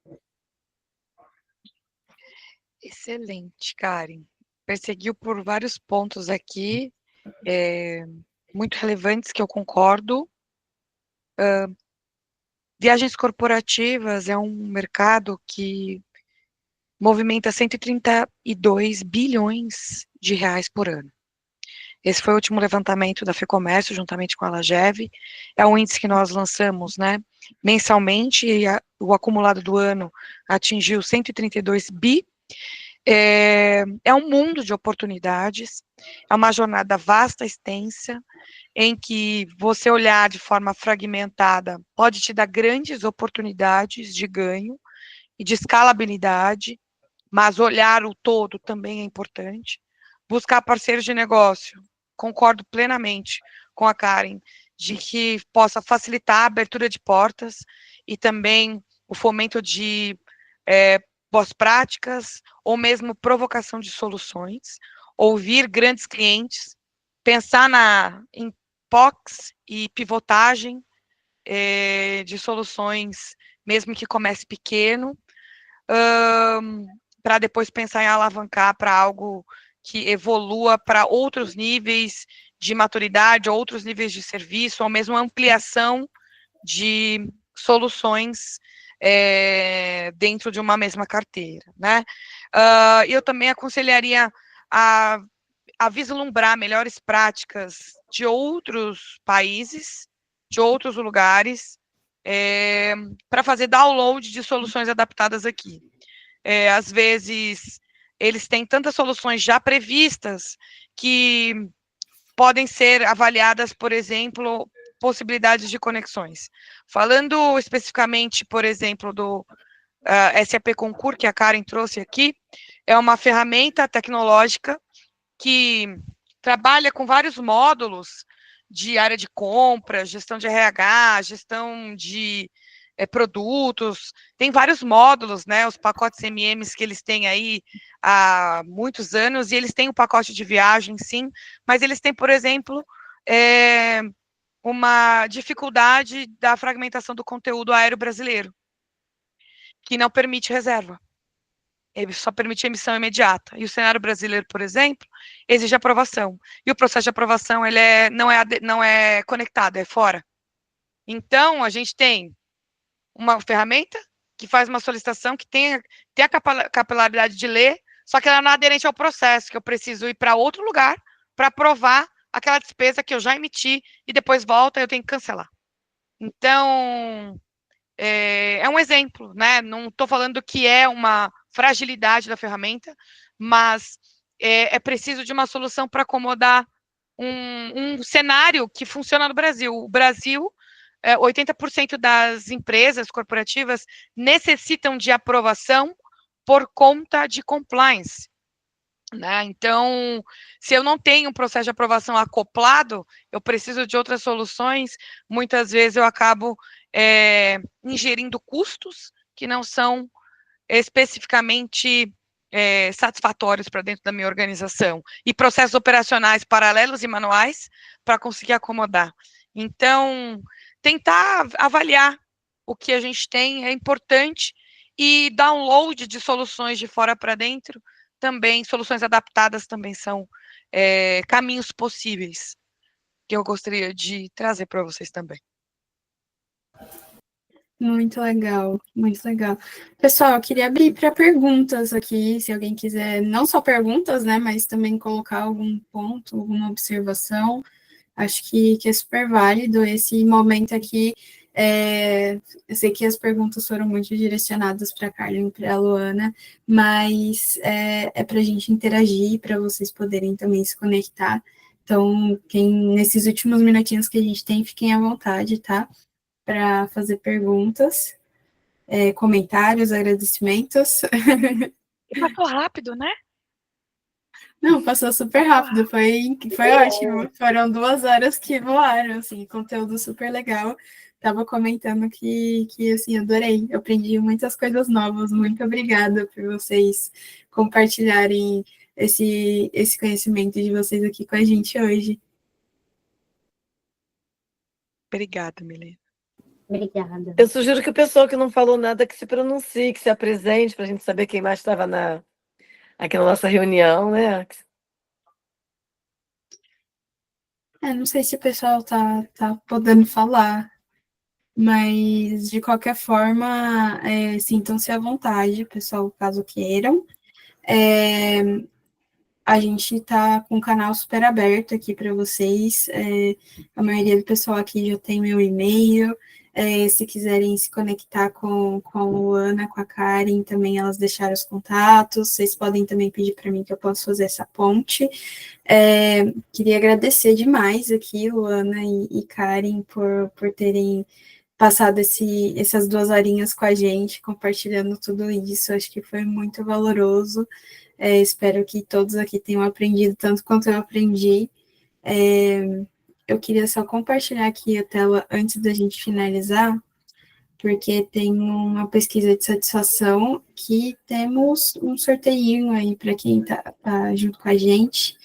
Excelente, Karen. Perseguiu por vários pontos aqui muito relevantes que eu concordo. Viagens corporativas é um mercado que movimenta 132 bilhões de reais por ano. Esse foi o último levantamento da FEComércio, juntamente com a Lageve. É um índice que nós lançamos, né, mensalmente, e o acumulado do ano atingiu 132 bi. É um mundo de oportunidades, é uma jornada vasta, extensa, em que você olhar de forma fragmentada pode te dar grandes oportunidades de ganho e de escalabilidade, mas olhar o todo também é importante. Buscar parceiros de negócio, concordo plenamente com a Karen, de que possa facilitar a abertura de portas e também o fomento de boas práticas ou mesmo provocação de soluções, ouvir grandes clientes, pensar em POCs e pivotagem de soluções, mesmo que comece pequeno, para depois pensar em alavancar para algo que evolua para outros níveis de maturidade, outros níveis de serviço, ou mesmo ampliação de soluções dentro de uma mesma carteira, né? Eu também aconselharia a vislumbrar melhores práticas de outros países, de outros lugares, para fazer download de soluções adaptadas aqui. Às vezes, eles têm tantas soluções já previstas que podem ser avaliadas, por exemplo, possibilidades de conexões. Falando especificamente, por exemplo, do SAP Concur, que a Karen trouxe aqui, é uma ferramenta tecnológica que trabalha com vários módulos de área de compra, gestão de RH, gestão de produtos, tem vários módulos, né, os pacotes MMs que eles têm aí há muitos anos, e eles têm um pacote de viagem, sim, mas eles têm, por exemplo, uma dificuldade da fragmentação do conteúdo aéreo brasileiro, que não permite reserva. Ele só permite emissão imediata. E o cenário brasileiro, por exemplo, exige aprovação. E o processo de aprovação ele não é conectado, é fora. Então, a gente tem uma ferramenta que faz uma solicitação que tem a capilaridade de ler, só que ela não é aderente ao processo, que eu preciso ir para outro lugar para aprovar aquela despesa que eu já emiti e depois volta e eu tenho que cancelar. Então, é um exemplo, né? Não estou falando que é uma fragilidade da ferramenta, mas é preciso de uma solução para acomodar um cenário que funciona no Brasil. O Brasil, 80% das empresas corporativas necessitam de aprovação por conta de compliance. Né? Então, se eu não tenho um processo de aprovação acoplado, eu preciso de outras soluções, muitas vezes eu acabo ingerindo custos que não são especificamente satisfatórios para dentro da minha organização, e processos operacionais paralelos e manuais para conseguir acomodar. Então, tentar avaliar o que a gente tem é importante, e download de soluções de fora para dentro também, soluções adaptadas também são caminhos possíveis que eu gostaria de trazer para vocês também. Muito legal, muito legal. Pessoal, eu queria abrir para perguntas aqui, se alguém quiser, não só perguntas, né, mas também colocar algum ponto, alguma observação. Acho que é super válido esse momento aqui. Eu sei que as perguntas foram muito direcionadas para a Carla e para a Luana, mas é para a gente interagir, para vocês poderem também se conectar. Então, nesses últimos minutinhos que a gente tem, fiquem à vontade, tá? Para fazer perguntas, comentários, agradecimentos. E passou rápido, né? Não, passou super rápido, foi ótimo. Foram 2 horas que voaram, assim, conteúdo super legal. Tava comentando que assim, adorei. Eu aprendi muitas coisas novas. Muito obrigada por vocês compartilharem esse conhecimento de vocês aqui com a gente hoje. Obrigada, Milena. Obrigada. Eu sugiro que o pessoal que não falou nada que se pronuncie, que se apresente, para a gente saber quem mais estava aqui na nossa reunião, né? Não sei se o pessoal tá podendo falar, mas de qualquer forma, sintam-se à vontade, pessoal, caso queiram. A gente está com um canal super aberto aqui para vocês. A maioria do pessoal aqui já tem meu e-mail. Se quiserem se conectar com a Luana, com a Karen, também elas deixaram os contatos. Vocês podem também pedir para mim que eu possa fazer essa ponte. Queria agradecer demais aqui, Luana e Karen, por terem passado essas 2 horinhas com a gente, compartilhando tudo isso. Acho que foi muito valoroso. Espero que todos aqui tenham aprendido tanto quanto eu aprendi. Eu queria só compartilhar aqui a tela antes da gente finalizar, porque tem uma pesquisa de satisfação que temos um sorteio aí para quem tá junto com a gente,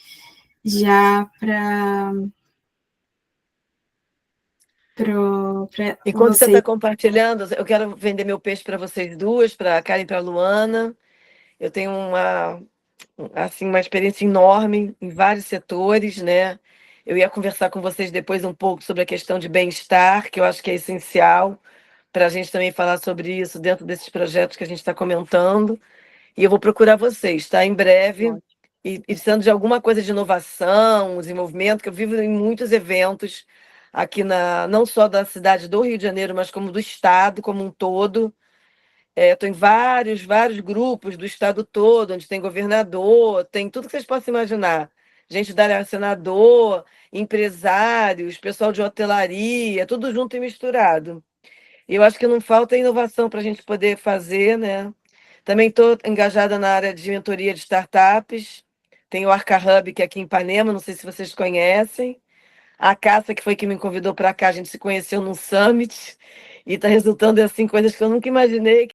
já para Enquanto você vocês. está compartilhando, eu quero vender meu peixe para vocês duas, para a Karen e para a Luana. Eu tenho uma experiência enorme em vários setores, né? Eu ia conversar com vocês depois um pouco sobre a questão de bem-estar, que eu acho que é essencial para a gente também falar sobre isso dentro desses projetos que a gente está comentando. E eu vou procurar vocês, tá? Em breve. E precisando de alguma coisa de inovação, desenvolvimento, que eu vivo em muitos eventos aqui não só da cidade do Rio de Janeiro, mas como do estado como um todo. Estou em vários grupos do estado todo, onde tem governador, tem tudo que vocês possam imaginar. Gente da área, senador, empresários, pessoal de hotelaria, tudo junto e misturado. E eu acho que não falta inovação para a gente poder fazer, né? Também estou engajada na área de mentoria de startups. Tem o Arca Hub, que é aqui em Ipanema, não sei se vocês conhecem. A Cássia, que foi que me convidou para cá, a gente se conheceu num summit. E está resultando assim, coisas que eu nunca imaginei